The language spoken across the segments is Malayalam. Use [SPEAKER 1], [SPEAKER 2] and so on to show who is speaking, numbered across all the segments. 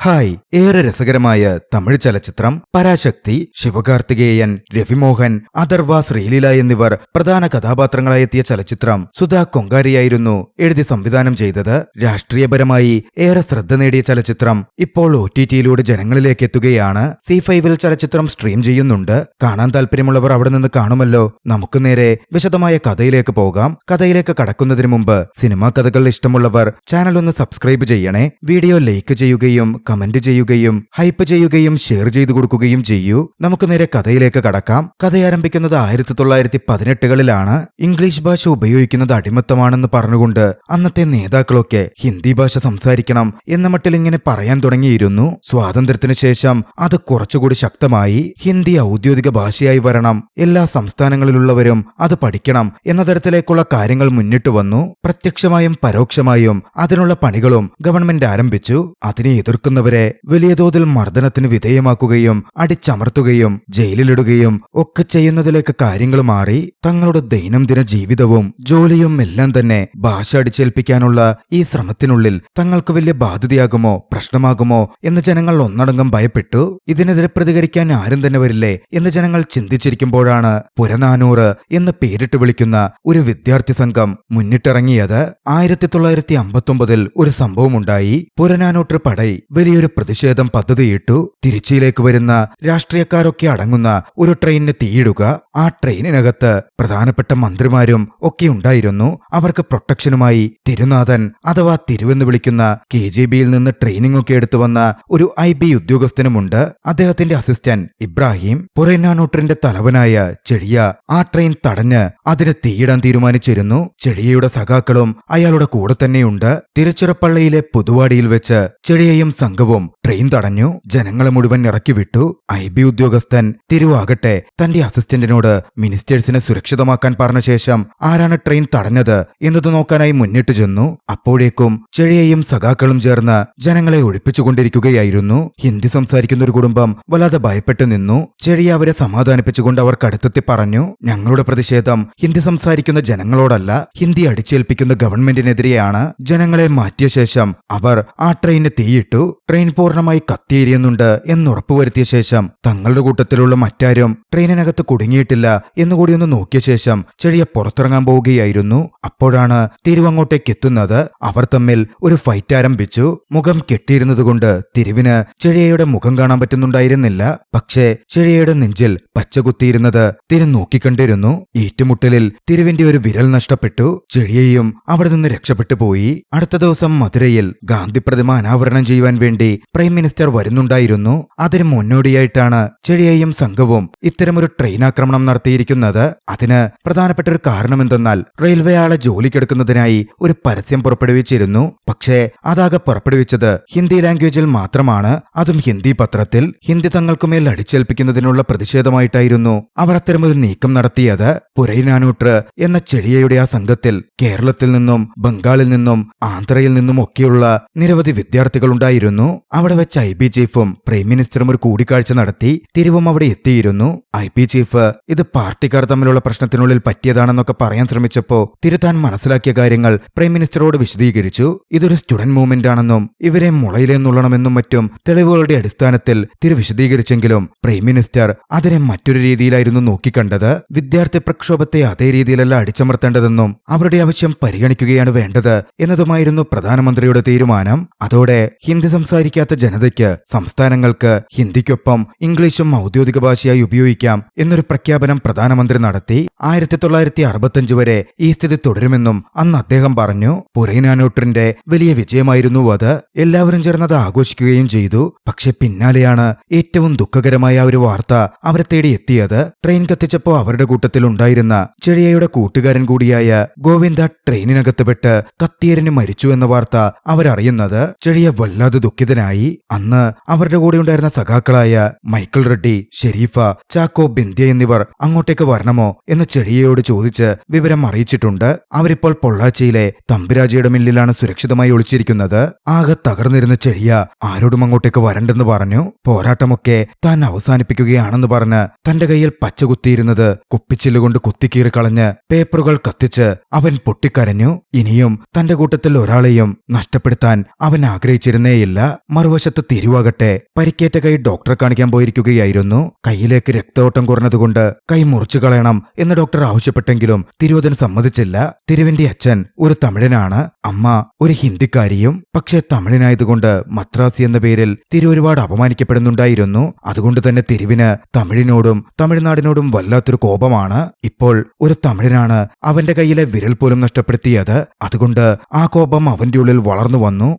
[SPEAKER 1] ഹായ്, ഏറെ രസകരമായ തമിഴ് ചലച്ചിത്രം പരാശക്തി. ശിവകാർത്തികേയൻ, രവിമോഹൻ, അഥർവ, ശ്രീലീല എന്നിവർ പ്രധാന കഥാപാത്രങ്ങളായെത്തിയ ചലച്ചിത്രം സുധാ കൊങ്കാരിയായിരുന്നു എഴുതി സംവിധാനം ചെയ്തത്. രാഷ്ട്രീയപരമായി ഏറെ ശ്രദ്ധ നേടിയ ചലച്ചിത്രം ഇപ്പോൾ OTT-യിലൂടെ ജനങ്ങളിലേക്ക് എത്തുകയാണ്. C5-ൽ ചലച്ചിത്രം സ്ട്രീം ചെയ്യുന്നുണ്ട്. കാണാൻ താല്പര്യമുള്ളവർ അവിടെ നിന്ന് കാണുമല്ലോ. നമുക്ക് നേരെ വിശദമായ കഥയിലേക്ക് പോകാം. കഥയിലേക്ക് കടക്കുന്നതിന് മുമ്പ് സിനിമാ കഥകൾ ഇഷ്ടമുള്ളവർ ചാനൽ ഒന്ന് സബ്സ്ക്രൈബ് ചെയ്യണേ. വീഡിയോ ലൈക്ക് ചെയ്യുകയും കമന്റ് ചെയ്യുകയും ഹൈപ്പ് ചെയ്യുകയും ഷെയർ ചെയ്തു കൊടുക്കുകയും ചെയ്യൂ. നമുക്ക് നേരെ കഥയിലേക്ക് കടക്കാം. കഥയാരംഭിക്കുന്നത് 1918-കളിലാണ്. ഇംഗ്ലീഷ് ഭാഷ ഉപയോഗിക്കുന്നത് അടിമത്തമാണെന്ന് പറഞ്ഞുകൊണ്ട് അന്നത്തെ നേതാക്കളൊക്കെ ഹിന്ദി ഭാഷ സംസാരിക്കണം എന്ന മട്ടിൽ ഇങ്ങനെ പറയാൻ തുടങ്ങിയിരുന്നു. സ്വാതന്ത്ര്യത്തിന് ശേഷം അത് കുറച്ചുകൂടി ശക്തമായി. ഹിന്ദി ഔദ്യോഗിക ഭാഷയായി വരണം, എല്ലാ സംസ്ഥാനങ്ങളിലുള്ളവരും അത് പഠിക്കണം എന്ന തരത്തിലേക്കുള്ള കാര്യങ്ങൾ മുന്നിട്ട് വന്നു. പ്രത്യക്ഷമായും പരോക്ഷമായും അതിനുള്ള പണികളും ഗവൺമെന്റ് ആരംഭിച്ചു. അതിനെ എതിർക്കുന്നവരെ വലിയ തോതിൽ മർദ്ദനത്തിന് വിധേയമാക്കുകയും അടിച്ചമർത്തുകയും ജയിലിലിടുകയും ഒക്കെ ചെയ്യുന്നതിലേക്ക് കാര്യങ്ങൾ മാറി. തങ്ങളുടെ ദൈനംദിന ജീവിതവും ജോലിയും എല്ലാം തന്നെ ഭാഷ അടിച്ചേൽപ്പിക്കാനുള്ള ഈ ശ്രമത്തിനുള്ളിൽ തങ്ങൾക്ക് വലിയ ബാധ്യതയാകുമോ, പ്രശ്നമാകുമോ എന്ന് ജനങ്ങൾ ഒന്നടങ്കം ഭയപ്പെട്ടു. ഇതിനെതിരെ പ്രതികരിക്കാൻ ആരും തന്നെ വരില്ലേ എന്ന് ജനങ്ങൾ ചിന്തിച്ചിരിക്കുമ്പോഴാണ് പുറനാനൂറ് എന്ന് പേരിട്ട് വിളിക്കുന്ന ഒരു വിദ്യാർത്ഥി സംഘം മുന്നിട്ടിറങ്ങിയത്. 1959-ൽ ഒരു സംഭവമുണ്ടായി. പുറനാനൂറ് പടൈ വലിയൊരു പ്രതിഷേധം പദ്ധതിയിട്ടു. തിരുച്ചിയിലേക്ക് വരുന്ന രാഷ്ട്രീയക്കാരൊക്കെ അടങ്ങുന്ന ഒരു ട്രെയിനിന് തീയിടുക. ആ ട്രെയിനിനകത്ത് പ്രധാനപ്പെട്ട മന്ത്രിമാരും ഒക്കെ ഉണ്ടായിരുന്നു. അവർക്ക് പ്രൊട്ടക്ഷനുമായി തിരുനാഥൻ അഥവാ തിരുവെന്ന് വിളിക്കുന്ന KGB-യിൽ നിന്ന് ട്രെയിനിങ് ഒക്കെ എടുത്തു വന്ന ഒരു IB ഉദ്യോഗസ്ഥനുമുണ്ട്. അദ്ദേഹത്തിന്റെ അസിസ്റ്റന്റ് ഇബ്രാഹിം. പുറനാനൂറിന്റെ തലവനായ ചെഴിയ ആ ട്രെയിൻ തടഞ്ഞ് അതിന് തീയിടാൻ തീരുമാനിച്ചിരുന്നു. ചെഴിയയുടെ സഖാക്കളും അയാളുടെ കൂടെ തന്നെയുണ്ട്. തിരുച്ചിറപ്പള്ളിയിലെ പുതുവാടിയിൽ വെച്ച് ചെഴിയയും സംഘവും ട്രെയിൻ തടഞ്ഞു. ജനങ്ങളെ മുഴുവൻ ഇറക്കി വിട്ടു. IB ഉദ്യോഗസ്ഥൻ തിരുവാകട്ടെ തന്റെ അസിസ്റ്റന്റിനോട് മിനിസ്റ്റേഴ്സിനെ സുരക്ഷിതമാക്കാൻ പറഞ്ഞ ശേഷം ആരാണ് ട്രെയിൻ തടഞ്ഞത് എന്നത് നോക്കാനായി മുന്നിട്ട് ചെന്നു. അപ്പോഴേക്കും ചെഴിയയും സഖാക്കളും ചേർന്ന് ജനങ്ങളെ ഒഴിപ്പിച്ചുകൊണ്ടിരിക്കുകയായിരുന്നു. ഹിന്ദി സംസാരിക്കുന്ന ഒരു കുടുംബം വല്ലാതെ ഭയപ്പെട്ടു നിന്നു. ചെഴിയ അവരെ സമാധാനിപ്പിച്ചുകൊണ്ട് അവർക്ക് അടുത്തെത്തി പറഞ്ഞു, ഞങ്ങളുടെ പ്രതിഷേധം ഹിന്ദി സംസാരിക്കുന്ന ജനങ്ങളോടല്ല, ഹിന്ദി അടിച്ചേൽപ്പിക്കുന്ന ഗവൺമെന്റിനെതിരെയാണ്. ജനങ്ങളെ മാറ്റിയ ശേഷം അവർ ആ ട്രെയിനിന് തീയിട്ടു. ട്രെയിൻ പൂർണ്ണമായി കത്തിയേരിയുന്നുണ്ട് എന്നുറപ്പുവരുത്തിയ ശേഷം തങ്ങളുടെ കൂട്ടത്തിലുള്ള മറ്റാരും ട്രെയിനിനകത്ത് കുടുങ്ങിയിട്ടില്ല എന്നുകൂടി ഒന്ന് നോക്കിയ ശേഷം ചെഴിയ പുറത്തിറങ്ങാൻ പോവുകയായിരുന്നു. അപ്പോഴാണ് തിരുവങ്ങോട്ടേക്ക് എത്തുന്നത്. അവർ തമ്മിൽ ഒരു ഫൈറ്റ് ആരംഭിച്ചു. മുഖം കെട്ടിയിരുന്നതുകൊണ്ട് തിരുവിന് ചെഴിയയുടെ മുഖം കാണാൻ പറ്റുന്നുണ്ടായിരുന്നില്ല. പക്ഷേ ചെഴിയയുടെ നെഞ്ചിൽ പച്ചകുത്തിയിരുന്നത് തിരു നോക്കിക്കണ്ടിരുന്നു. ഏറ്റുമുട്ടലിൽ തിരുവിന്റെ ഒരു വിരൽ നഷ്ടപ്പെട്ടു. ചെഴിയയും അവിടെ നിന്ന് രക്ഷപ്പെട്ടു പോയി. അടുത്ത ദിവസം മധുരയിൽ ഗാന്ധി പ്രതിമ അനാവരണം ചെയ്യുവാൻ വേണ്ടി പ്രൈം മിനിസ്റ്റർ വരുന്നുണ്ടായിരുന്നു. അതിന് മുന്നോടിയായിട്ടാണ് ചെഴിയയും സംഘവും ഇത്തരമൊരു ട്രെയിൻ ആക്രമണം നടത്തിയിരിക്കുന്നത്. അതിന് പ്രധാനപ്പെട്ട ഒരു കാരണമെന്തെന്നാൽ റെയിൽവേ ആളെ ജോലിക്കെടുക്കുന്നതിനായി ഒരു പരസ്യം പുറപ്പെടുവിച്ചിരുന്നു. പക്ഷേ അതാകെ പുറപ്പെടുവിച്ചത് ഹിന്ദി ലാംഗ്വേജിൽ മാത്രമാണ്, അതും ഹിന്ദി പത്രത്തിൽ. ഹിന്ദി തങ്ങൾക്കുമേൽ അടിച്ചേൽപ്പിക്കുന്നതിനുള്ള പ്രതിഷേധമായിട്ടായിരുന്നു അവർ അത്തരമൊരു നീക്കം നടത്തിയത്. പുറനാനൂറ് എന്ന ചെഴിയയുടെ ആ സംഘത്തിൽ കേരളത്തിൽ നിന്നും ബംഗാളിൽ നിന്നും ആന്ധ്രയിൽ നിന്നും ഒക്കെയുള്ള നിരവധി വിദ്യാർത്ഥികളുണ്ടായിരുന്നു. അവിടെ വെച്ച് IB ചീഫും പ്രൈം മിനിസ്റ്ററും ഒരു കൂടിക്കാഴ്ച നടത്തി. തിരുവും അവിടെ എത്തിയിരുന്നു. IB ചീഫ് ഇത് പാർട്ടിക്കാർ തമ്മിലുള്ള പ്രശ്നത്തിനുള്ളിൽ പറ്റിയതാണെന്നൊക്കെ പറയാൻ ശ്രമിച്ചപ്പോ തിരുത്താൻ മനസ്സിലാക്കിയ കാര്യങ്ങൾ പ്രൈം മിനിസ്റ്ററോട് വിശദീകരിച്ചു. ഇതൊരു സ്റ്റുഡന്റ് മൂവ്മെന്റ് ആണെന്നും ഇവരെ മുളയിലെ നുള്ളണമെന്നും മറ്റും തെളിവുകളുടെ അടിസ്ഥാനത്തിൽ തിരു വിശദീകരിച്ചെങ്കിലും പ്രൈം മിനിസ്റ്റർ അതിനെ മറ്റൊരു രീതിയിലായിരുന്നു നോക്കിക്കണ്ടത്. വിദ്യാർത്ഥി പ്രക്ഷോഭത്തെ അതേ രീതിയിലല്ല അടിച്ചമർത്തേണ്ടതെന്നും അവരുടെ ആവശ്യം പരിഗണിക്കുകയാണ് വേണ്ടത് എന്നതുമായിരുന്നു പ്രധാനമന്ത്രിയുടെ തീരുമാനം. അതോടെ ഹിന്ദി സംസാരിക്കാത്ത ജനതയ്ക്ക് സംസ്ഥാനങ്ങൾക്ക് ഹിന്ദിക്കൊപ്പം ഇംഗ്ലീഷും ഔദ്യോഗിക ഭാഷയായി ഉപയോഗിക്കാം എന്നൊരു പ്രഖ്യാപനം പ്രധാനമന്ത്രി നടത്തി. 1965 വരെ ഈ സ്ഥിതി തുടരുമെന്നും അന്ന് അദ്ദേഹം പറഞ്ഞു. പുറനാനൂറിന്റെ വലിയ വിജയമായിരുന്നു അത്. എല്ലാവരും ചേർന്നത് ആഘോഷിക്കുകയും ചെയ്തു. പക്ഷെ പിന്നാലെയാണ് ഏറ്റവും ദുഃഖകരമായ ഒരു വാർത്ത അവരെ തേടി എത്തിയത്. ട്രെയിൻ കത്തിച്ചപ്പോ അവരുടെ കൂട്ടത്തിൽ ഉണ്ടായിരുന്ന ചെഴിയയുടെ കൂട്ടുകാരൻ കൂടിയായ ഗോവിന്ദ ട്രെയിനിനകത്ത് പെട്ട് കത്തിയേരിന് മരിച്ചു എന്ന വാർത്ത അവരറിയുന്നത്. ചെഴിയ വല്ലാതെ ദുഃഖിതനായി. അന്ന് അവരുടെ കൂടെ ഉണ്ടായിരുന്ന സഖാക്കളായ മൈക്കിൾ റെഡ്ഡി, ഷെരീഫ, ചാക്കോ, ബിന്ധ്യ എന്നിവർ അങ്ങോട്ടേക്ക് വരണമോ എന്ന് ചെഴിയയോട് ചോദിച്ച് വിവരം അറിയിച്ചിട്ടുണ്ട്. അവരിപ്പോൾ പൊള്ളാച്ചിയിലെ തമ്പിരാജയുടെ മില്ലിലാണ് സുരക്ഷിതമായി ഒളിച്ചിരിക്കുന്നത്. ആകെ തകർന്നിരുന്ന ചെഴിയ ആരോടും അങ്ങോട്ടേക്ക് വരണ്ടെന്ന് പറഞ്ഞു. പോരാട്ടമൊക്കെ താൻ അവസാനിപ്പിക്കുകയാണെന്ന് പറഞ്ഞ് തന്റെ കയ്യിൽ പച്ച കുത്തിയിരുന്നത് കുപ്പിച്ചില്ലുകൊണ്ട് കുത്തിക്കീറി കളഞ്ഞ് പേപ്പറുകൾ കത്തിച്ച് അവൻ പൊട്ടിക്കരഞ്ഞു. ഇനിയും തന്റെ കൂട്ടത്തിൽ ഒരാളെയും നഷ്ടപ്പെടുത്താൻ അവൻ ആഗ്രഹിച്ചിരുന്നേയില്ല. മറുവശത്ത് തിരുവാകട്ടെ പരിക്കേറ്റ കൈ ഡോക്ടറെ കാണിക്കാൻ പോയിരിക്കുകയായിരുന്നു. കൈയിലേക്ക് രക്തയോട്ടം കുറഞ്ഞതുകൊണ്ട് കൈ മുറിച്ചു കളയണം എന്ന് ഡോക്ടർ ആവശ്യപ്പെട്ടെങ്കിലും തിരുവതിന് സമ്മതിച്ചില്ല. തിരുവിന്റെ അച്ഛൻ ഒരു തമിഴനാണ്, അമ്മ ഒരു ഹിന്ദിക്കാരിയും. പക്ഷേ തമിഴനായതുകൊണ്ട് മദ്രാസി എന്ന പേരിൽ തിരു ഒരുപാട് അപമാനിക്കപ്പെടുന്നുണ്ടായിരുന്നു. അതുകൊണ്ട് തന്നെ തിരുവിന് തമിഴിനോടും തമിഴ്നാടിനോടും വല്ലാത്തൊരു കോപമാണ്. ഇപ്പോൾ ഒരു തമിഴനാണ് അവന്റെ കയ്യിലെ വിരൽ പോലും നഷ്ടപ്പെടുത്തിയത്. അതുകൊണ്ട് ആ കോപം അവന്റെ ഉള്ളിൽ വളർന്നു വന്നു.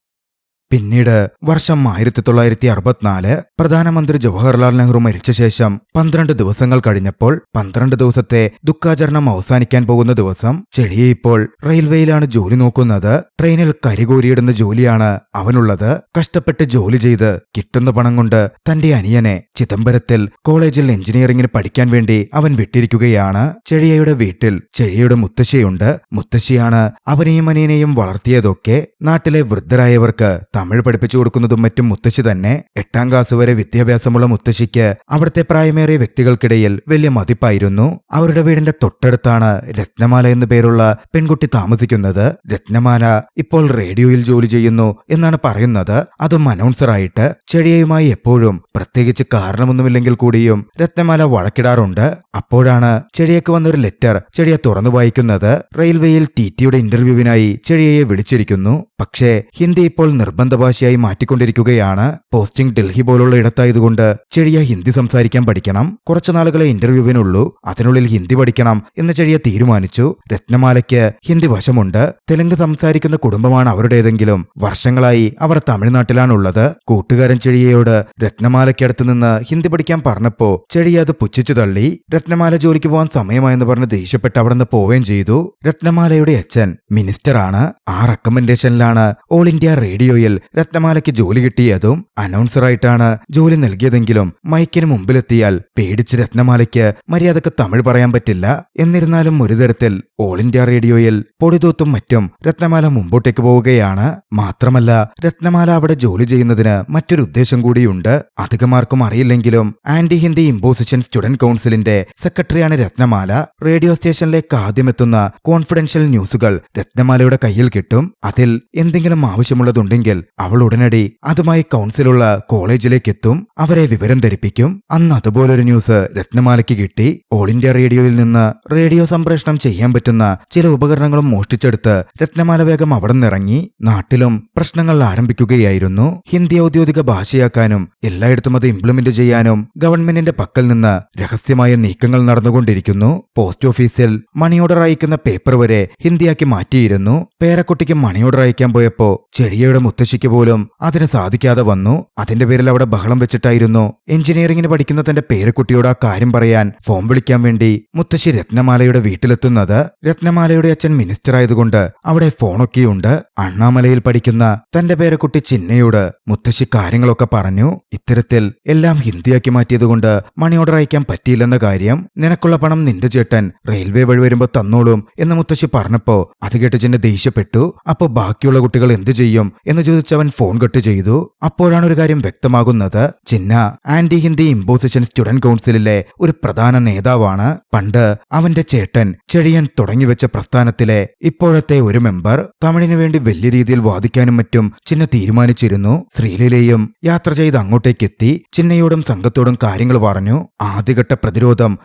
[SPEAKER 1] പിന്നീട് വർഷം 1964 പ്രധാനമന്ത്രി ജവഹർലാൽ നെഹ്റു മരിച്ച ശേഷം 12 ദിവസങ്ങൾ കഴിഞ്ഞപ്പോൾ 12 ദിവസത്തെ ദുഃഖാചരണം അവസാനിക്കാൻ പോകുന്ന ദിവസം ചെഴിയെ ഇപ്പോൾ റെയിൽവേയിലാണ് ജോലി നോക്കുന്നത്. ട്രെയിനിൽ കരികോരിയിടുന്ന ജോലിയാണ് അവനുള്ളത്. കഷ്ടപ്പെട്ട് ജോലി ചെയ്ത് കിട്ടുന്ന പണം കൊണ്ട് തന്റെ അനിയനെ ചിദംബരത്തിൽ കോളേജിൽ എഞ്ചിനീയറിംഗിന് പഠിക്കാൻ വേണ്ടി അവൻ വിട്ടിരിക്കുകയാണ്. ചെഴിയയുടെ വീട്ടിൽ ചെഴിയയുടെ മുത്തശ്ശിയുണ്ട്. മുത്തശ്ശിയാണ് അവനെയും അനിയനെയും വളർത്തിയതൊക്കെ. നാട്ടിലെ വൃദ്ധരായവർക്ക് തമിഴ് പഠിപ്പിച്ചു കൊടുക്കുന്നതും മറ്റും മുത്തശ്ശി തന്നെ. 8ാം ക്ലാസ് വരെ വിദ്യാഭ്യാസമുള്ള മുത്തശ്ശിക്ക് അവിടുത്തെ പ്രായമേറിയ വ്യക്തികൾക്കിടയിൽ വലിയ മതിപ്പായിരുന്നു. അവരുടെ വീടിന്റെ തൊട്ടടുത്താണ് രത്നമാല എന്നു പേരുള്ള പെൺകുട്ടി താമസിക്കുന്നത്. രത്നമാല ഇപ്പോൾ റേഡിയോയിൽ ജോലി ചെയ്യുന്നു എന്നാണ് പറയുന്നത്. അതും അനൗൺസറായിട്ട്. ചെഴിയയുമായി എപ്പോഴും പ്രത്യേകിച്ച് കാരണമൊന്നുമില്ലെങ്കിൽ കൂടിയും രത്നമാല വഴക്കിടാറുണ്ട്. അപ്പോഴാണ് ചെഴിയക്ക് വന്നൊരു ലെറ്റർ ചെഴിയ തുറന്നു വായിക്കുന്നത്. റെയിൽവേയിൽ ടിടിയുടെ ഇന്റർവ്യൂവിനായി ചെഴിയയെ വിളിച്ചിരിക്കുന്നു. പക്ഷേ ഹിന്ദി ഇപ്പോൾ നിർബന്ധ ഭാഷയായി മാറ്റിക്കൊണ്ടിരിക്കുകയാണ്. പോസ്റ്റിംഗ് ഡൽഹി പോലുള്ള ഇടത്തായതുകൊണ്ട് ചെഴിയ ഹിന്ദി സംസാരിക്കാൻ പഠിക്കണം. കുറച്ചു നാളുകളെ ഇന്റർവ്യൂവിനുള്ളൂ, അതിനുള്ളിൽ ഹിന്ദി പഠിക്കണം എന്ന് ചെഴിയ തീരുമാനിച്ചു. രത്നമാലയ്ക്ക് ഹിന്ദി വശമുണ്ട്. തെലുങ്ക് സംസാരിക്കുന്ന കുടുംബമാണ് അവരുടേതെങ്കിലും വർഷങ്ങളായി അവർ തമിഴ്നാട്ടിലാണുള്ളത്. കൂട്ടുകാരൻ ചെഴിയയോട് രത്നമാലയ്ക്കടുത്ത് നിന്ന് ഹിന്ദി പഠിക്കാൻ പറഞ്ഞപ്പോ ചെഴിയ അത് പുച്ഛിച്ചു തള്ളി. രത്നമാല ജോലിക്ക് പോകാൻ സമയമായെന്ന് പറഞ്ഞ് ദേഷ്യപ്പെട്ട് അവിടെ നിന്ന് പോവുകയും ചെയ്തു. രത്നമാലയുടെ അച്ഛൻ മിനിസ്റ്ററാണ്. ആ റെക്കമെൻഡേഷനിലാണ് ഓൾ ഇന്ത്യ റേഡിയോയിൽ രത്നമാലയ്ക്ക് ജോലി കിട്ടിയതും. അനൗൺസറായിട്ടാണ് ജോലി നൽകിയതെങ്കിലും മൈക്കിന് മുമ്പിലെത്തിയാൽ പേടിച്ച് രത്നമാലയ്ക്ക് മര്യാദക്ക് തമിഴ് പറയാൻ പറ്റില്ല. എന്നിരുന്നാലും ഒരു തരത്തിൽ ഓൾ ഇന്ത്യ റേഡിയോയിൽ പൊടിതൂത്തും മറ്റും രത്നമാല മുമ്പോട്ടേക്ക് പോവുകയാണ്. മാത്രമല്ല രത്നമാല അവിടെ ജോലി ചെയ്യുന്നതിന് മറ്റൊരു ഉദ്ദേശം കൂടിയുണ്ട്. അധികമാർക്കും അറിയില്ലെങ്കിലും ആന്റി ഹിന്ദി ഇമ്പോസിഷൻ സ്റ്റുഡന്റ് കൗൺസിലിന്റെ സെക്രട്ടറിയാണ് രത്നമാല. റേഡിയോ സ്റ്റേഷനിലേക്ക് ആദ്യമെത്തുന്ന കോൺഫിഡൻഷ്യൽ ന്യൂസുകൾ രത്നമാലയുടെ കയ്യിൽ കിട്ടും. അതിൽ എന്തെങ്കിലും ആവശ്യമുള്ളതുണ്ടെങ്കിൽ അവൾ ഉടനടി അതുമായി കൗൺസിലുള്ള കോളേജിലേക്ക് എത്തും. അവരെ വിവരം ധരിപ്പിക്കും. അന്ന് അതുപോലൊരു ന്യൂസ് രത്നമാലയ്ക്ക് കിട്ടി. ഓൾ ഇന്ത്യ റേഡിയോയിൽ നിന്ന് റേഡിയോ സംപ്രേഷണം ചെയ്യാൻ പറ്റുന്ന ചില ഉപകരണങ്ങളും മോഷ്ടിച്ചെടുത്ത് രത്നമാല വേഗം അവിടെ നിന്നിറങ്ങി. നാട്ടിലും പ്രശ്നങ്ങൾ ആരംഭിക്കുകയായിരുന്നു. ഹിന്ദി ഔദ്യോഗിക ഭാഷയാക്കാനും എല്ലായിടത്തും അത് ഇംപ്ലിമെന്റ് ചെയ്യാനും ഗവൺമെന്റിന്റെ പക്കൽ നിന്ന് രഹസ്യമായ നീക്കങ്ങൾ നടന്നുകൊണ്ടിരിക്കുന്നു. പോസ്റ്റ് ഓഫീസിൽ മണി ഓർഡർ അയക്കുന്ന പേപ്പർ വരെ ഹിന്ദിയാക്കി മാറ്റിയിരുന്നു. പേരക്കുട്ടിക്ക് മണി ഓർഡർ അയക്കാൻ പോയപ്പോ ചെഴിയയുടെ മുത്തശ്ശിക്ക് പോലും അതിന് സാധിക്കാതെ വന്നു. അതിന്റെ പേരിൽ അവിടെ ബഹളം വെച്ചിട്ടായിരുന്നു എഞ്ചിനീയറിംഗിന് പഠിക്കുന്ന തന്റെ പേരക്കുട്ടിയോട് ആ കാര്യം പറയാൻ ഫോൺ വിളിക്കാൻ വേണ്ടി മുത്തശ്ശി രത്നമാലയുടെ വീട്ടിലെത്തുന്നത്. രത്നമാലയുടെ അച്ഛൻ മിനിസ്റ്റർ ആയതുകൊണ്ട് അവിടെ ഫോണൊക്കെയുണ്ട്. അണ്ണാമലയിൽ പഠിക്കുന്ന തന്റെ പേരക്കുട്ടി ചിന്നയോട് മുത്തശ്ശി കാര്യങ്ങളൊക്കെ പറഞ്ഞു. ഇത്തരത്തിൽ എല്ലാം ഹിന്ദിയാക്കി മാറ്റിയതുകൊണ്ട് മണി ഓർഡർ അയക്കാൻ പറ്റിയില്ലെന്ന കാര്യം, നിനക്കുള്ള പണം നിന്റെ ചേട്ടൻ റെയിൽവേ വഴി വരുമ്പോ തന്നോളും എന്ന് മുത്തശ്ശി പറഞ്ഞപ്പോ അത് കേട്ട് ചിന്ന ദേഷ്യപ്പെട്ടു. അപ്പോ ബാക്കിയുള്ള കുട്ടികൾ എന്തു ചെയ്യും എന്ന് ചോദിച്ചവൻ ഫോൺ കട്ട് ചെയ്തു. അപ്പോഴാണ് ഒരു കാര്യം വ്യക്തമാകുന്നത്. ചിന്ന ആന്റി ഹിന്ദി ഇമ്പോസിഷൻ സ്റ്റുഡന്റ് കൗൺസിലിലെ ഒരു പ്രധാന നേതാവാണ്. പണ്ട് അവന്റെ ചേട്ടൻ ചെഴിയൻ തുടങ്ങിവെച്ച പ്രസ്ഥാനത്തിലെ ഇപ്പോഴത്തെ ഒരു മെമ്പർ. തമിഴിനു വേണ്ടി വലിയ രീതിയിൽ വാദിക്കാനും മറ്റും ചിന്ന തീരുമാനിച്ചിരുന്നു. ശ്രീലയിലെയും യാത്ര ചെയ്ത് അങ്ങോട്ടേക്കെത്തി ചിന്നയോടും സംഘത്തോടും കാര്യങ്ങൾ പറഞ്ഞു. ആദ്യഘട്ട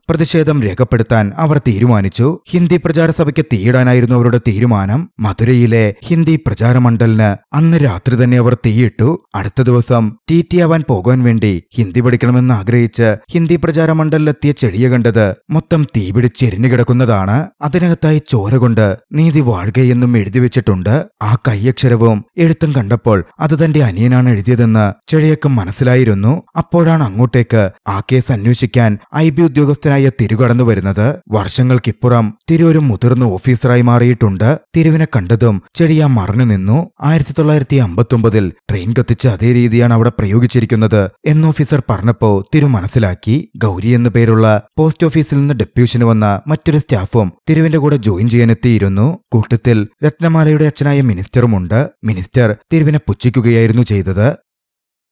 [SPEAKER 1] പ്രതിഷേധം രേഖപ്പെടുത്താൻ അവർ തീരുമാനിച്ചു. ഹിന്ദി പ്രചാര സഭയ്ക്ക് തീയിടാനായിരുന്നു അവരുടെ തീരുമാനം. മധുരയിലെ ഹിന്ദി പ്രചാര മണ്ഡലിന് അന്ന് രാത്രി തന്നെ അവർ തീയിട്ടു. അടുത്ത ദിവസം ടി ആവാൻ പോകാൻ വേണ്ടി ഹിന്ദി പഠിക്കണമെന്ന് ആഗ്രഹിച്ച് ഹിന്ദി പ്രചാര മണ്ഡലിലെത്തിയ ചെഴിയ കണ്ടത് മൊത്തം തീപിടിച്ചെരിഞ്ഞു കിടക്കുന്നതാണ്. അതിനകത്തായി ചോര കൊണ്ട് നീതി വാഴുകയെന്നും എഴുതി വെച്ചിട്ടുണ്ട്. ആ കൈയക്ഷരവും എഴുത്തും കണ്ടപ്പോൾ അത് തന്റെ അനിയനാണ് എഴുതിയതെന്ന് ചെഴിയക്ക് മനസ്സിലായിരുന്നു. അപ്പോഴാണ് അങ്ങോട്ടേക്ക് ആ കേസ് അന്വേഷിക്കാൻ IB ഉദ്യോഗസ്ഥനായ തിരു കടന്നു വരുന്നത്. വർഷങ്ങൾക്കിപ്പുറം തിരു ഒരു മുതിർന്ന ഓഫീസറായി മാറിയിട്ടുണ്ട്. തിരുവിനെ കണ്ടതും ചെഴിയ മറഞ്ഞു നിന്നു. 1959 ട്രെയിൻ കത്തിച്ച അതേ രീതിയാണ് അവിടെ പ്രയോഗിച്ചിരിക്കുന്നത് എന്ന് ഓഫീസർ പറഞ്ഞപ്പോ തിരു മനസ്സിലാക്കി. ഗൗരി എന്നു പേരുള്ള പോസ്റ്റ് ഓഫീസിൽ നിന്ന് ഡെപ്യൂഷന് വന്ന മറ്റൊരു സ്റ്റാഫും തിരുവിന്റെ കൂടെ ജോയിൻ ചെയ്യാനെത്തിയിരുന്നു. കൂട്ടത്തിൽ രത്നമാലയുടെ അച്ഛനായ മിനിസ്റ്ററുമുണ്ട്. മിനിസ്റ്റർ തിരുവിനെ പുച്ഛിക്കുകയായിരുന്നു ചെയ്തത്.